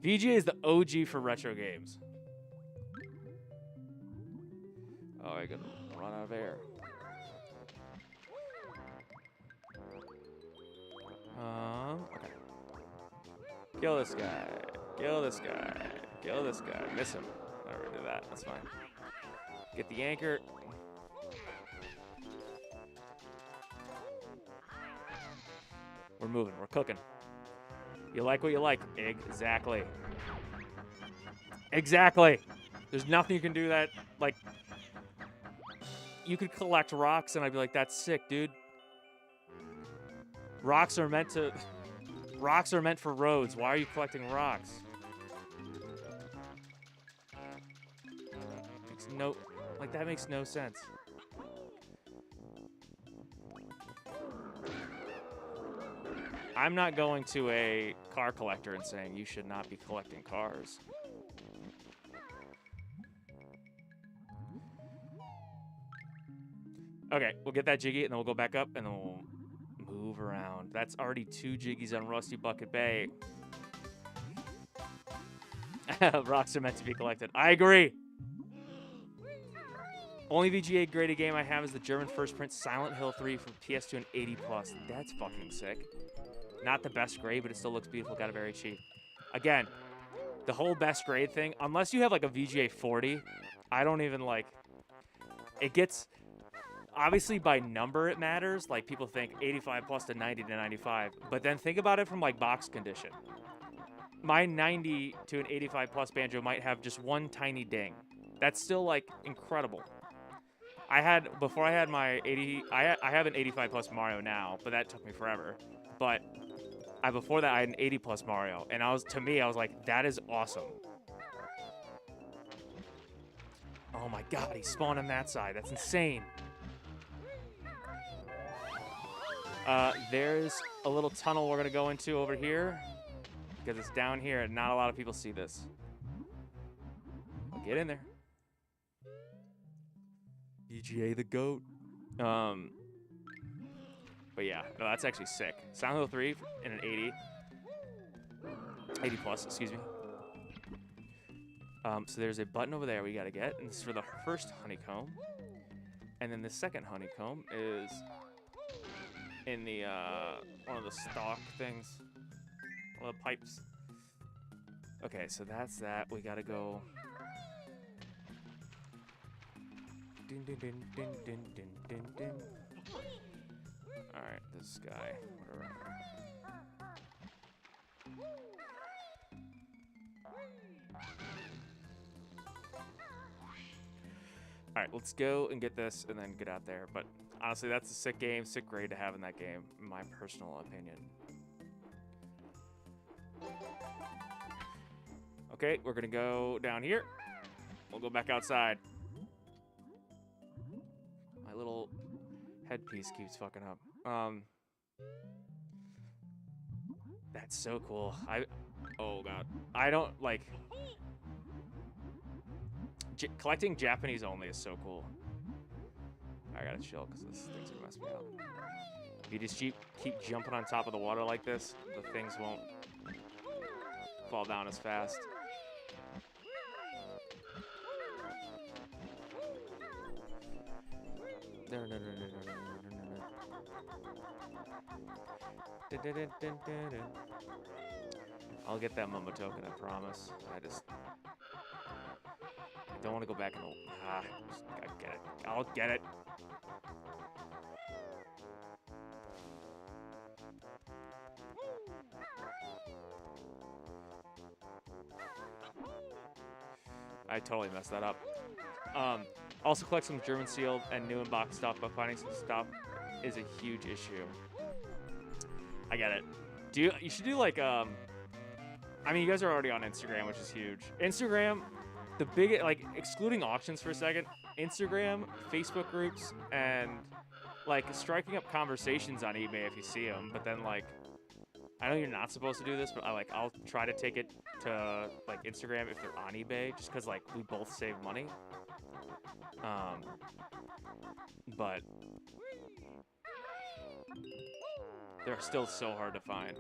VGA is the OG for retro games. Oh, I could run out of air. Okay. Kill this guy. Kill this guy. Kill this guy. Miss him. Never do that. That's fine. Get the anchor. We're moving. We're cooking. You like what you like. Exactly. Exactly. There's nothing you can do that, like, you could collect rocks and I'd be like, that's sick, dude. Rocks are meant for roads. Why are you collecting rocks? That makes no sense. I'm not going to a car collector and saying you should not be collecting cars. Okay, we'll get that Jiggy, and then we'll go back up, and then we'll move around. That's already 2 Jiggies on Rusty Bucket Bay. Rocks are meant to be collected. I agree. Only VGA graded game I have is the German first print Silent Hill 3 for PS2 and 80 plus. That's fucking sick. Not the best grade, but it still looks beautiful. Got it very cheap. Again, the whole best grade thing, unless you have like a VGA 40, I don't even like. It gets. Obviously, by number, it matters. Like, people think 85 plus to 90 to 95. But then think about it from, like, box condition. My 90 to an 85 plus Banjo might have just one tiny ding. That's still, like, incredible. Before I had my 80, I have an 85 plus Mario now, but that took me forever. But before that, I had an 80 plus Mario. And to me, I was like, that is awesome. Oh my god, he spawned on that side. That's insane. There's a little tunnel we're going to go into over here. Because it's down here and not a lot of people see this. I'll get in there. VGA the GOAT. But yeah, no, that's actually sick. Silent Hill 3 in an 80. 80 plus, excuse me. So there's a button over there we got to get. And this is for the first honeycomb. And then the second honeycomb is in the one of the stock things, one of the pipes. Okay, so that's that. We gotta go. Din, din, din, din, din, din, din, din. All right, this guy. Whatever. All right, let's go and get this and then get out there. But honestly, that's a sick game, sick grade to have in that game, in my personal opinion. Okay, we're gonna go down here. We'll go back outside. My little headpiece keeps fucking up. That's so cool. Oh god. I don't like... collecting Japanese only is so cool. I gotta chill because this thing's gonna mess me up. If you just keep jumping on top of the water like this, the things won't fall down as fast. I'll get that Momo token, I promise. I don't want to go back and... I get it. I'll get it. I totally messed that up. Also collect some German sealed and new in-box stuff, but finding some stuff is a huge issue. I get it. You should do like, I mean, you guys are already on Instagram, which is huge. Instagram, the big, like, excluding auctions for a second, Instagram, Facebook groups, and, like, striking up conversations on eBay if you see them, but then, like, I know you're not supposed to do this, but I'll try to take it to, like, Instagram if they're on eBay, just because, like, we both save money. But they're still so hard to find.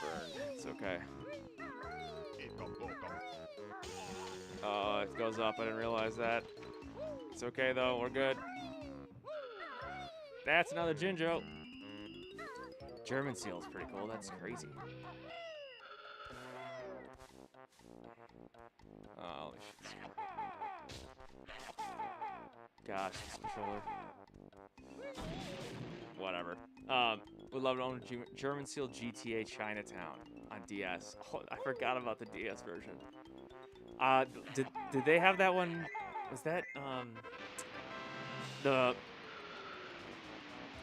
Burned. It's okay. It goes up. I didn't realize that. It's okay, though. We're good. That's another Jinjo. German seal is pretty cool. That's crazy. Holy shit. Gosh, this controller. Whatever. Would love to own a German seal GTA Chinatown on DS. Oh, I forgot about the DS version. Did they have that one? Was that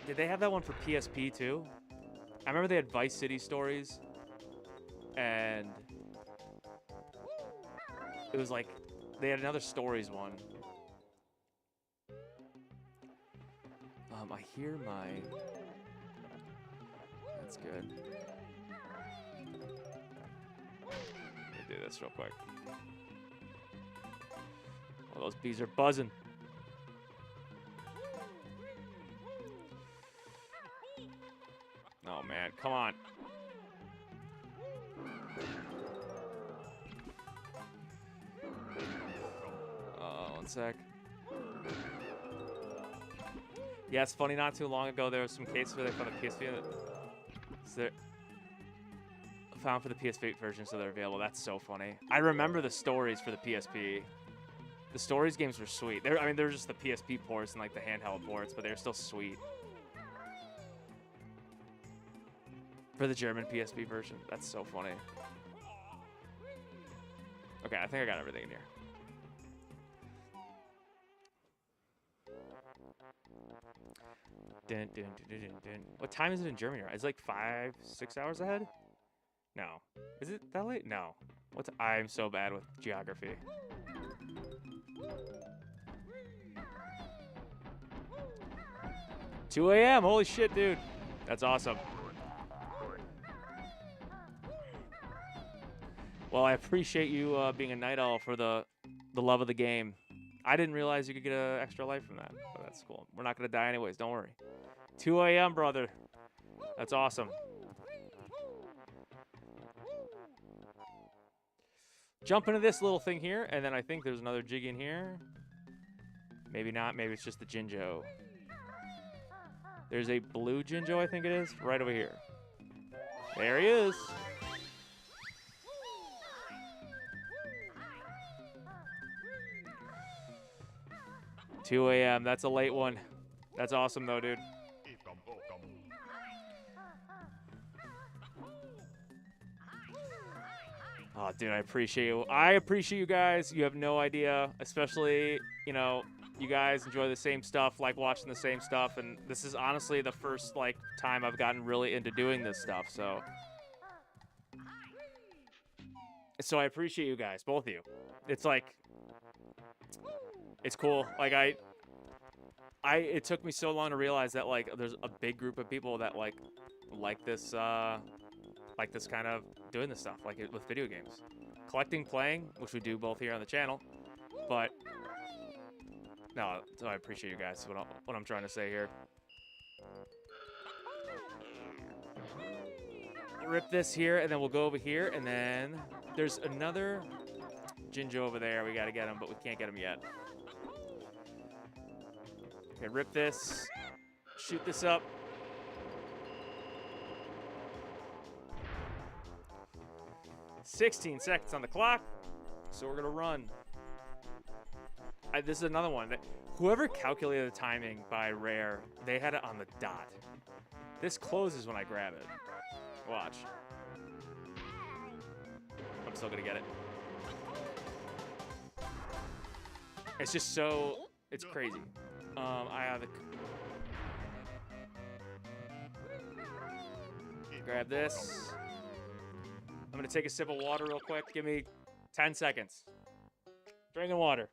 did they have that one for PSP too? I remember they had Vice City Stories, and it was like they had another Stories one. I hear my... That's good. Let me do this real quick. Oh, those bees are buzzing. Oh, man. Come on. One sec. Yeah, it's funny. Not too long ago, there was some cases where they found the PSP found for the PS8 version, so they're available. That's so funny. I remember the stories for the PSP. The stories games were sweet. I mean, they're just the PSP ports and like the handheld ports, but they're still sweet. For the German PSP version. That's so funny. Okay, I think I got everything in here. Dun, dun, dun, dun, dun, dun. What time is it in Germany? It's like 5, 6 hours ahead? No. Is it that late? No. I'm so bad with geography. $2 a.m. Holy shit, dude. That's awesome. Well, I appreciate you being a night owl for the love of the game. I didn't realize you could get an extra life from that, but that's cool. We're not going to die anyways. Don't worry. 2 a.m., brother. That's awesome. Jump into this little thing here, and then I think there's another jig in here. Maybe not. Maybe it's just the Jinjo. There's a blue Jinjo, I think it is, right over here. There he is. $2 a.m. That's a late one. That's awesome, though, dude. Oh, dude, I appreciate you. I appreciate you guys. You have no idea, especially, you know, you guys enjoy the same stuff, like watching the same stuff, and this is honestly the first, like, time I've gotten really into doing this stuff, so I appreciate you guys, both of you. It's like, it's cool. Like, it took me so long to realize that, like, there's a big group of people that, like this kind of doing this stuff, like with video games. Collecting, playing, which we do both here on the channel, but no, so I appreciate you guys, what I'm trying to say here. Rip this here, and then we'll go over here, and then there's another Jinjo over there. We gotta get him, but we can't get him yet. Okay, rip this, shoot this up. $16 seconds on the clock, so we're gonna run. This is another one. Whoever calculated the timing by Rare, they had it on the dot. This closes when I grab it. Watch. I'm still gonna get it. It's just so, it's crazy. I have the... Grab this. I'm gonna take a sip of water real quick. Give me 10 seconds. Drinking water.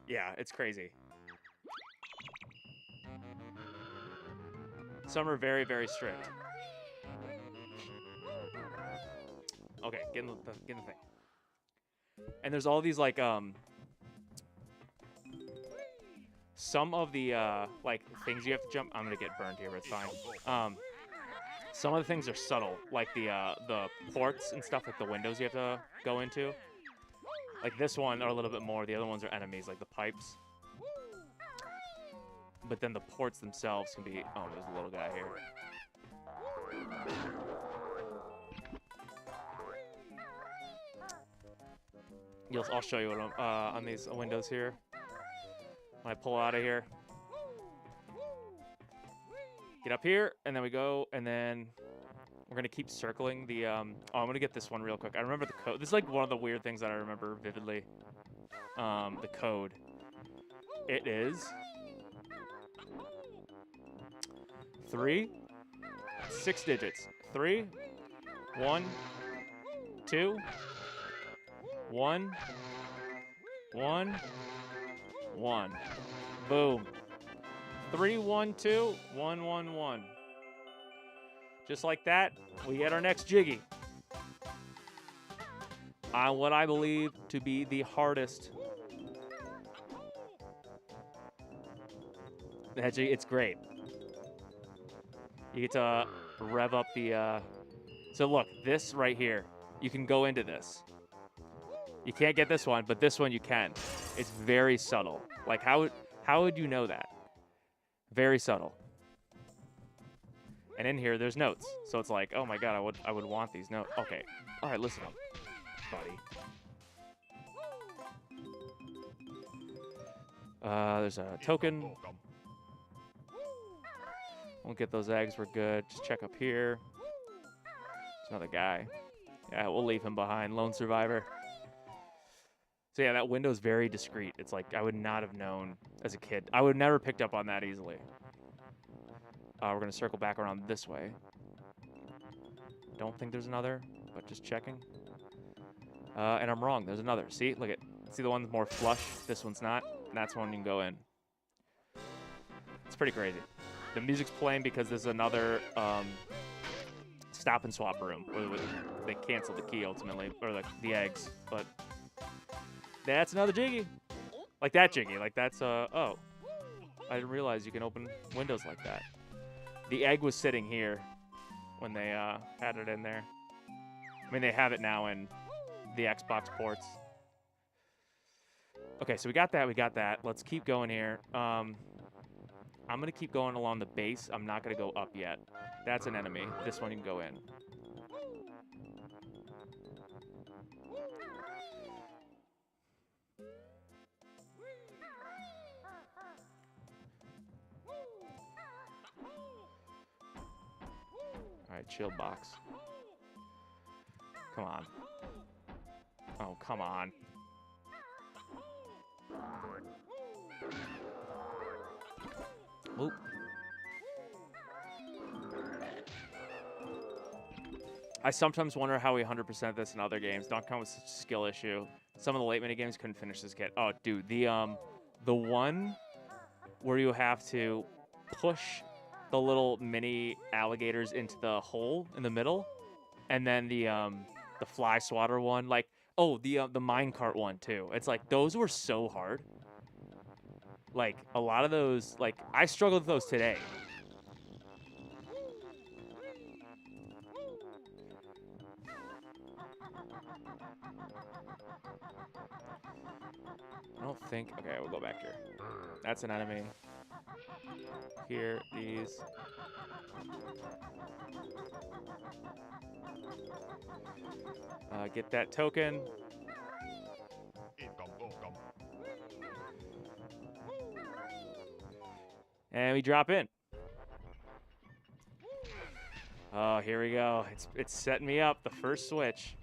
Yeah, it's crazy. Some are very, very strict. Okay, get in the thing. And there's all these, like, some of the, like, things you have to jump. I'm gonna get burned here, but it's fine. Some of the things are subtle, like the ports and stuff, like the windows you have to go into. Like this one are a little bit more. The other ones are enemies, like the pipes. But then the ports themselves can be... Oh, there's a little guy here. I'll show you what I'm, on these windows here. When I pull out of here. Get up here, and then we go, and then we're going to keep circling the... oh, I'm going to get this one real quick. I remember the code. This is like one of the weird things that I remember vividly. The code. It is... 6 digits. 3, 1, 2, 1, 1, 1. Boom. 3, 1, 2, 1, 1, 1. Just like that, we get our next Jiggy. On what I believe to be the hardest. It's great. You get to rev up the... So look, this right here, you can go into this. You can't get this one, but this one you can. It's very subtle. Like, how would you know that? Very subtle. And in here, there's notes. So it's like, oh my god, I would want these notes. Okay. All right, listen up, buddy. There's a token. Won't get those eggs. We're good. Just check up here. There's another guy. Yeah, we'll leave him behind. Lone survivor. So yeah, that window's very discreet. It's like I would not have known as a kid. I would never picked up on that easily. We're going to circle back around this way. Don't think there's another, but just checking. And I'm wrong. There's another. See? Look at. See the one more flush? This one's not. And that's one you can go in. It's pretty crazy. The music's playing because there's another stop and swap room where they cancel the key ultimately, or the eggs. But that's another Jiggy. Like that Jiggy. Like that's, oh. I didn't realize you can open windows like that. The egg was sitting here when they had it in there. I mean, they have it now in the Xbox ports. Okay, so we got that. Let's keep going here. I'm going to keep going along the base. I'm not going to go up yet. That's an enemy. This one you can go in. All right, shield box. Come on. Oh, come on. Oop. I sometimes wonder how we 100% this in other games. Donkey Kong was such a skill issue. Some of the late mini games couldn't finish this kid. Oh, dude, the one where you have to push the little mini alligators into the hole in the middle, and then the fly swatter one, like, oh, the minecart one too. It's like those were so hard. Like, a lot of those, like, I struggled with those today. I don't think, okay, we'll go back here. That's an enemy. Here, these. Get that token. And we drop in. Oh, here we go. It's setting me up. The first switch.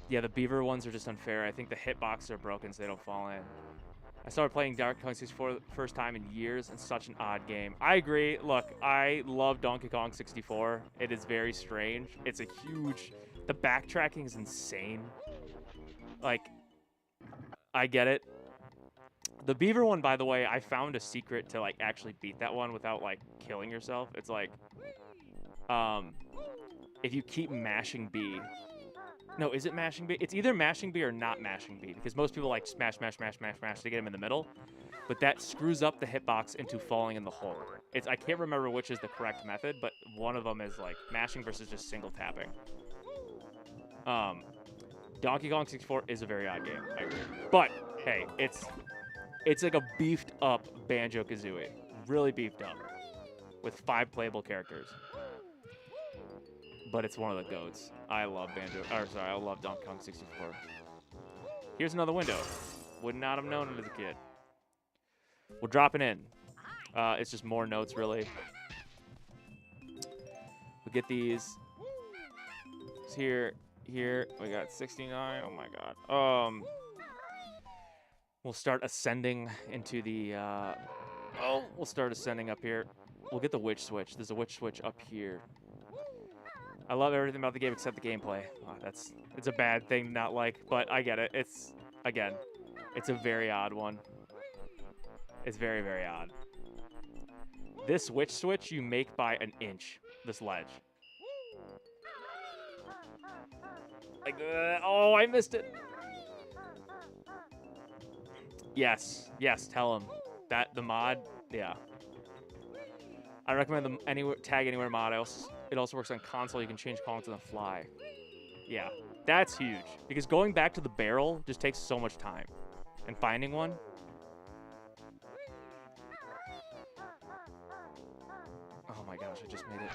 Yeah, the beaver ones are just unfair. I think the hitboxes are broken so they don't fall in. I started playing Donkey Kong 64 the first time in years, and such an odd game. I agree. Look, I love Donkey Kong 64. It is very strange. It's a huge... The backtracking is insane. Like... I get it. The beaver one, by the way, I found a secret to, like, actually beat that one without, like, killing yourself. It's like, if you keep mashing B. No, is it mashing B? It's either mashing B or not mashing B, because most people, like, smash, smash, smash, smash, smash to get him in the middle. But that screws up the hitbox into falling in the hole. I can't remember which is the correct method, but one of them is, like, mashing versus just single tapping. Donkey Kong 64 is a very odd game, I agree. But, hey, it's like a beefed up Banjo Kazooie. Really beefed up. With 5 playable characters. But it's one of the GOATs. I love I love Donkey Kong 64. Here's another window. Would not have known it as a kid. We'll drop it in. It's just more notes, really. We'll get these. It's here. Here. We got 69. Oh, my God. We'll start ascending into the... we'll start ascending up here. We'll get the witch switch. There's a witch switch up here. I love everything about the game except the gameplay. Oh, it's a bad thing to not like, but I get it. It's, again, it's a very odd one. It's very, very odd. This witch switch you make by an inch, this ledge. Like, oh, I missed it. Yes, tell him. That, the mod, yeah. I recommend the Tag Anywhere mod. It also works on console. You can change Kongs on the fly. Yeah, that's huge. Because going back to the barrel just takes so much time. And finding one. Oh my gosh, I just made it.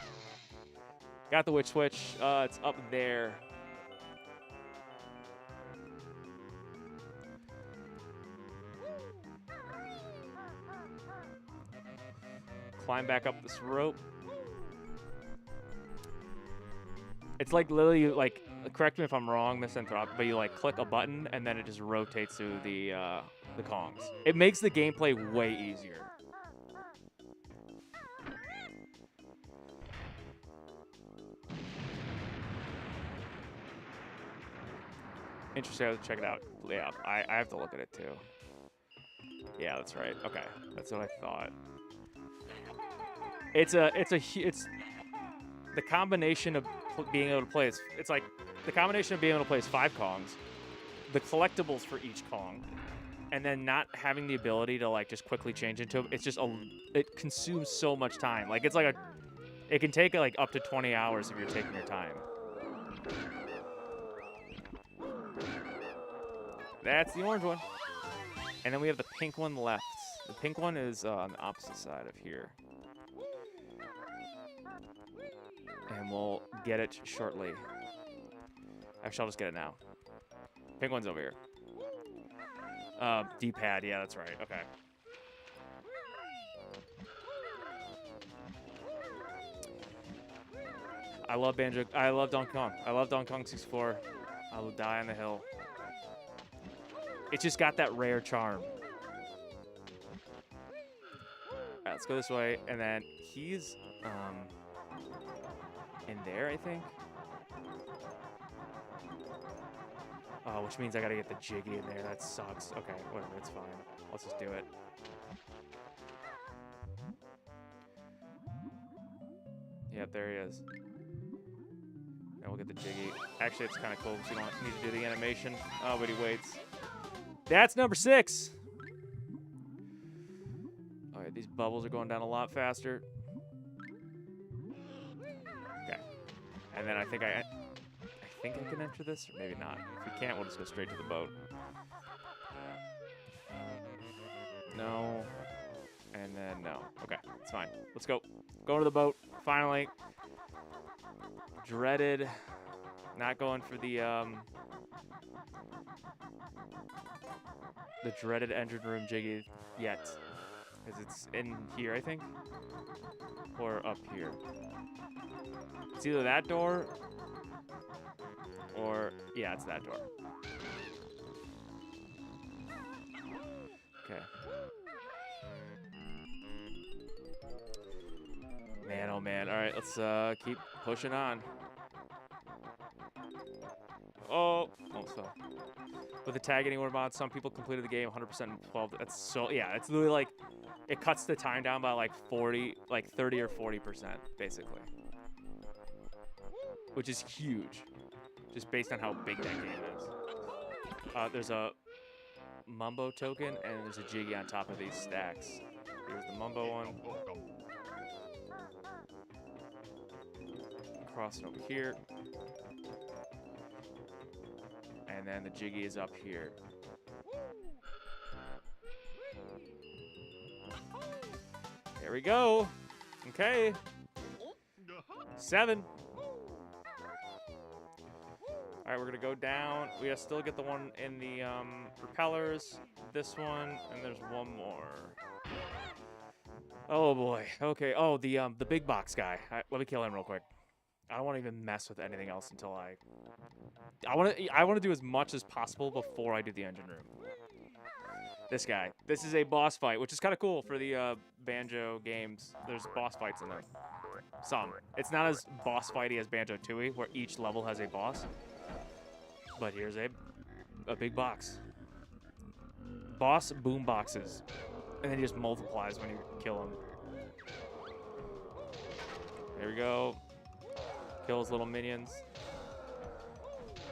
Got the witch switch. It's up there. Climb back up this rope. It's like literally, like, correct me if I'm wrong, Misanthropic, but you like click a button and then it just rotates through the Kongs. It makes the gameplay way easier. Interesting. I have to check it out. Yeah, I have to look at it too. Yeah, that's right. Okay, that's what I thought. It's the combination of being able to play. It's like the combination of being able to play as 5 Kongs, the collectibles for each Kong, and then not having the ability to like just quickly change into. It's just it consumes so much time. Like it's like it can take like up to 20 hours if you're taking your time. That's the orange one. And then we have the pink one left. The pink one is on the opposite side of here. And we'll get it shortly. Actually, I'll just get it now. Pink one's over here. D-pad, yeah, that's right. Okay. I love Banjo. I love Donkey Kong. I love Donkey Kong 64. I will die on the hill. It's just got that rare charm. All right, let's go this way. And then he's in there, I think. Oh, which means I gotta get the Jiggy in there. That sucks. Okay, whatever, it's fine. Let's just do it. Yep, there he is. And we'll get the Jiggy. Actually, it's kind of cool because you don't need to do the animation. Oh, but he waits. That's number 6. All right, these bubbles are going down a lot faster. Okay. And then I think I can enter this, or maybe not. If we can't, we'll just go straight to the boat. No. And then no. Okay, it's fine. Let's go. Go to the boat. Finally. Dreaded. Not going for the dreaded engine room Jiggy yet. Because it's in here, I think. Or up here. It's either that door or, yeah, it's that door. Okay. Man, oh man. All right, let's keep pushing on. Oh, almost fell. With the Tag Anywhere mod, some people completed the game 100% in 12. That's so, yeah, it's literally like, it cuts the time down by like 30 or 40%, basically. Which is huge, just based on how big that game is. There's a Mumbo token, and there's a Jiggy on top of these stacks. Here's the Mumbo one. Cross it over here. And then the Jiggy is up here. There we go. Okay. 7. All right, we're gonna go down. We gotta still get the one in the propellers, this one, and there's one more. Oh boy. Okay. Oh, the big box guy. Let me kill him real quick. I don't want to even mess with anything else until I want to do as much as possible before I do the engine room. This guy. This is a boss fight, which is kind of cool for the Banjo games. There's boss fights in them. Some. It's not as boss fighty as Banjo Tooie, where each level has a boss. But here's a big box. Boss boom boxes. And then he just multiplies when you kill him. There we go. Kills little minions.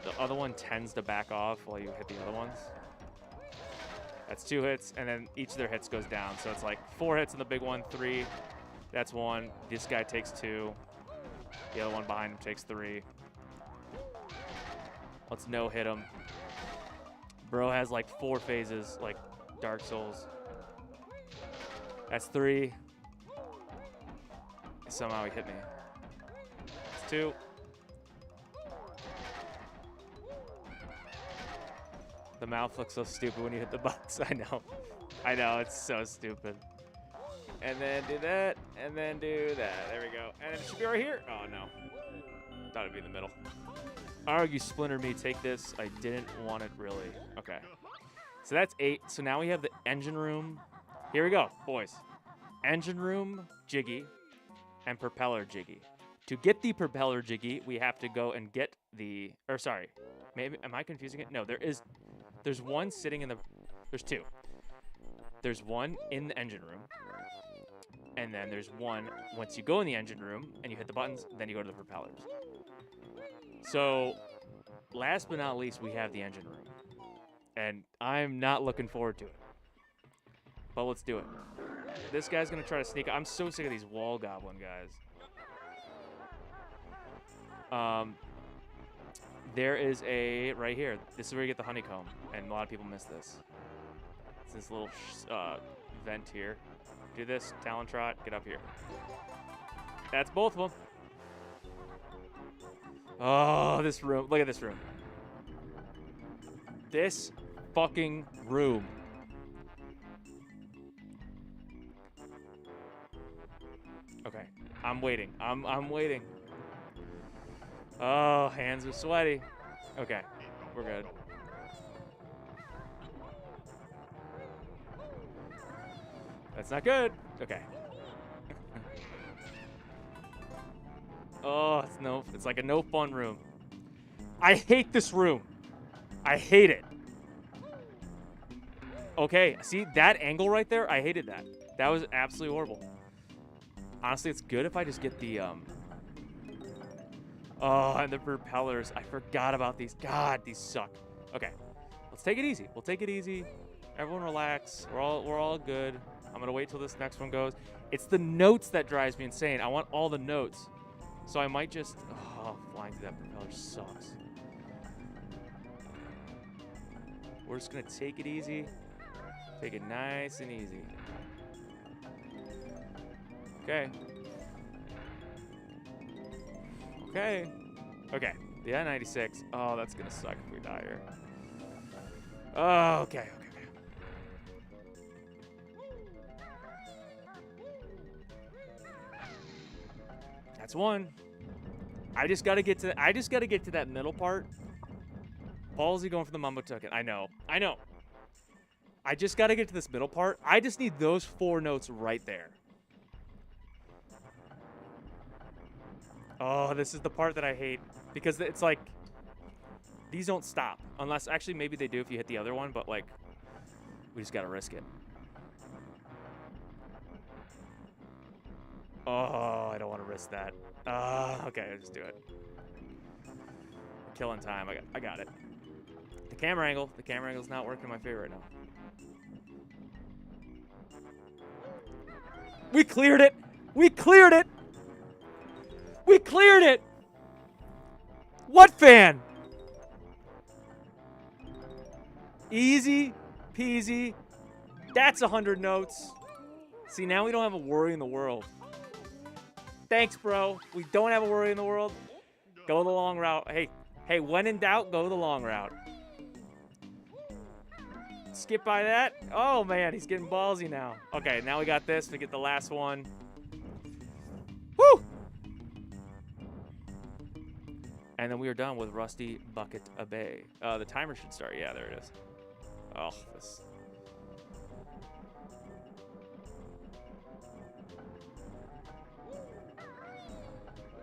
The other one tends to back off while you hit the other ones. That's 2 hits, and then each of their hits goes down. So it's like 4 hits in the big one, 3. That's 1. This guy takes 2. The other one behind him takes 3. Let's no-hit him. Bro has like 4 phases, like Dark Souls. That's 3. Somehow he hit me. That's 2. The mouth looks so stupid when you hit the box. I know. I know, it's so stupid. And then do that, and then do that. There we go. And it should be right here. Oh, no. Thought it'd be in the middle. Argue, splinter me. Take this. I didn't want it, really. Okay. So that's 8. So now we have the engine room. Here we go, boys. Engine room, Jiggy, and propeller Jiggy. To get the propeller Jiggy, we have to go and get the... Or, sorry. Maybe... Am I confusing it? No, there's one sitting in the... There's 2. There's one in the engine room. And then there's one once you go in the engine room and you hit the buttons, then you go to the propellers. So, last but not least, we have the engine room. And I'm not looking forward to it. But let's do it. This guy's going to try to sneak... I'm so sick of these wall goblin guys. There is a... Right here. This is where you get the honeycomb. And a lot of people miss this. It's this little vent here. Do this. Talon Trot. Get up here. That's both of them. Oh, this room. Look at this room. This fucking room. Okay. I'm waiting. I'm waiting. Oh, hands are sweaty. Okay. We're good. That's not good. Okay. Oh, it's like a no fun room. I hate this room. I hate it. Okay, see that angle right there? I hated that. That was absolutely horrible. Honestly, it's good if I just get the Oh, and the propellers. I forgot about these. God, these suck. Okay. Let's take it easy. We'll take it easy. Everyone relax. We're all good. I'm gonna wait till this next one goes. It's the notes that drives me insane. I want all the notes. So I might just... Oh, flying through that propeller sucks. We're just going to take it easy. Take it nice and easy. Okay. Okay. Okay. Yeah, 96. Oh, that's going to suck if we die here. Oh, okay. Okay. That's 1. I just gotta get to that middle part. Ballsy going for the Mumbo Token. I know. I just gotta get to this middle part. I just need those 4 notes right there. Oh, this is the part that I hate. Because it's like, these don't stop. Unless, actually, maybe they do if you hit the other one, but like, we just gotta risk it. Oh, I don't want to risk that. Okay, I'll just do it. Killing time. I got it. The camera angle's not working in my favor right now. We cleared it. We cleared it. We cleared it. What fan? Easy peasy. That's 100 notes. See, now we don't have a worry in the world. Thanks, bro. We don't have a worry in the world. Go the long route. Hey, when in doubt, go the long route. skip by that. Oh, man, he's getting ballsy now. Okay, now we got this. We get the last one. Woo! And then we are done with Rusty Bucket Bay. The timer should start. Yeah, there it is. Oh, this.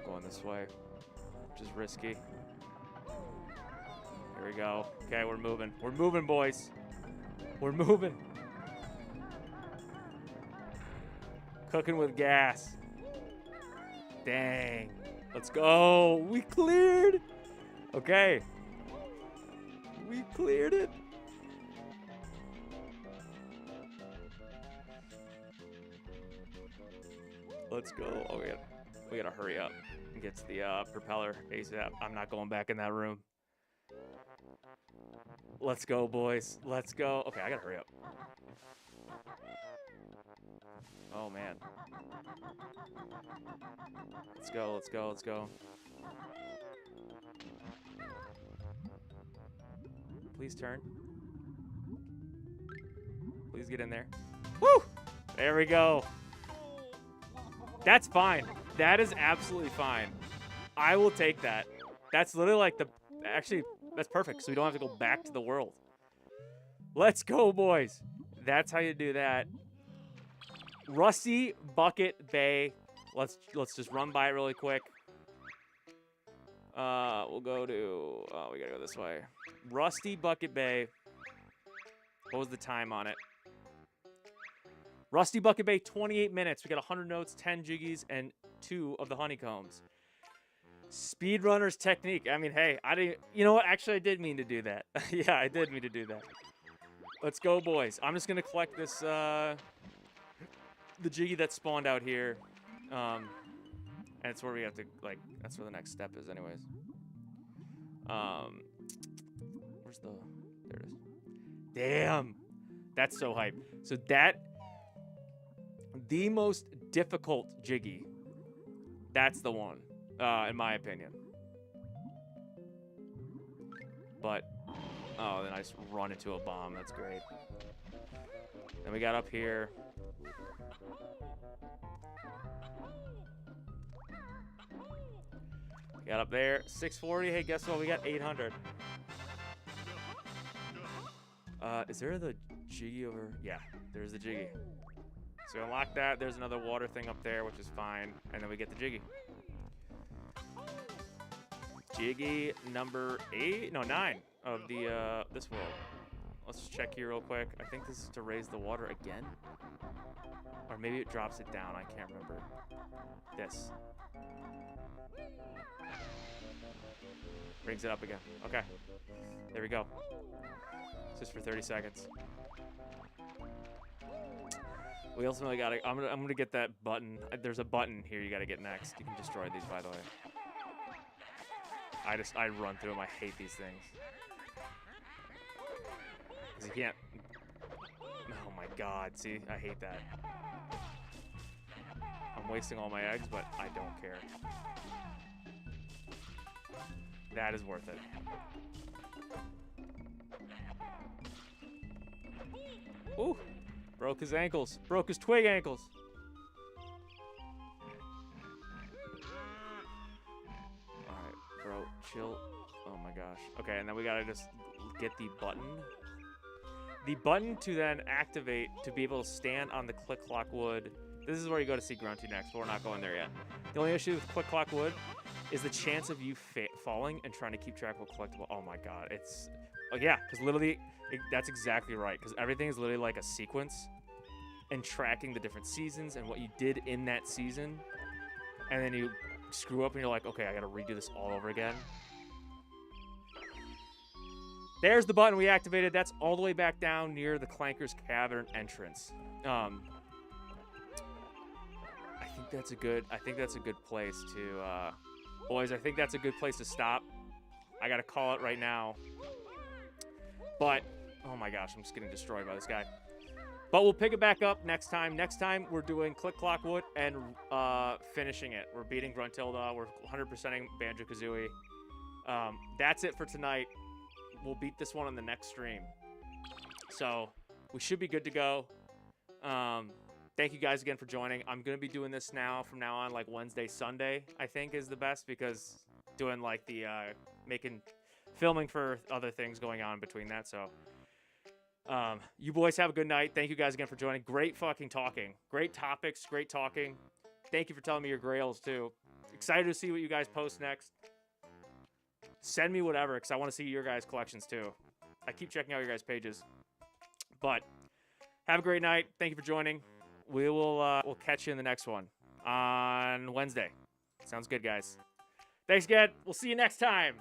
Going this way, which is risky. Here we go. Okay, we're moving. We're moving, boys. We're moving. Cooking with gas. Dang. Let's go. We cleared. Okay. We cleared it. Let's go. Oh, we gotta hurry up and get to the propeller ASAP. I'm not going back in that room. Let's go, boys. Let's go. Okay, I gotta hurry up. Oh, man. Let's go, let's go, let's go. Please turn. Please get in there. Woo! There we go. That's fine. That is absolutely fine. I will take that. That's literally like the... Actually, that's perfect, so we don't have to go back to the world. Let's go, boys. That's how you do that. Rusty Bucket Bay. Let's just run by it really quick. We'll go to... Oh, we gotta go this way. Rusty Bucket Bay. What was the time on it? Rusty Bucket Bay, 28 minutes. We got 100 notes, 10 jiggies, and 2 of the honeycombs. Speedrunner's technique. I mean, hey, I didn't... You know what? Actually, I did mean to do that. Yeah, I did mean to do that. Let's go, boys. I'm just gonna collect this, the jiggy that spawned out here. And it's where we have to, like, that's where the next step is anyways. Where's the... There it is. Damn! That's so hype. So that... The most difficult jiggy. That's the one, in my opinion. But, oh, then I just run into a bomb. That's great. Then we got up here. Got up there. 640. Hey, guess what? We got 800. Is there the jiggy over? Yeah, there's the jiggy. So we unlock that. There's another water thing up there, which is fine. And then we get the jiggy. Jiggy number 9 of the this world. Let's just check here real quick. I think this is to raise the water again. Or maybe it drops it down. I can't remember. This. Brings it up again. Okay. There we go. Just for 30 seconds. We ultimately gotta... I'm gonna get that button. There's a button here you gotta get next. You can destroy these, by the way. I run through them. I hate these things. Because you can't... Oh my god. See? I hate that. I'm wasting all my eggs, but I don't care. That is worth it. Ooh. Broke his ankles. Broke his twig ankles. Alright, bro. Chill. Oh my gosh. Okay, and then we gotta just get the button. The button to then activate to be able to stand on the Click Clock Wood. This is where you go to see Grunty next, but we're not going there yet. The only issue with Click Clock Wood is the chance of you falling and trying to keep track of a collectible. Oh my god. It's... Oh yeah, because literally... That's exactly right, because everything is literally like a sequence and tracking the different seasons and what you did in that season, and then you screw up and you're like, okay, I gotta redo this all over again. There's the button we activated. That's all the way back down near the Clanker's Cavern entrance. I think that's a good place to, boys, I think that's a good place to stop. I gotta call it right now. But, oh my gosh, I'm just getting destroyed by this guy. But we'll pick it back up next time. Next time, we're doing Click Clock Wood and finishing it. We're beating Gruntilda. We're 100%ing Banjo Kazooie. That's it for tonight. We'll beat this one on the next stream. So we should be good to go. Thank you guys again for joining. I'm going to be doing this now from now on, like Wednesday, Sunday, I think is the best, because doing like the filming for other things going on between that. So you boys have a good night. Thank you guys again for joining. Great fucking talking. Great topics. Great talking. Thank you for telling me your grails too. Excited to see what you guys post next. Send me whatever, because I want to see your guys' collections too. I keep checking out your guys' pages. But have a great night. Thank you for joining. We'll catch you in the next one on Wednesday. Sounds good, guys. Thanks again. We'll see you next time.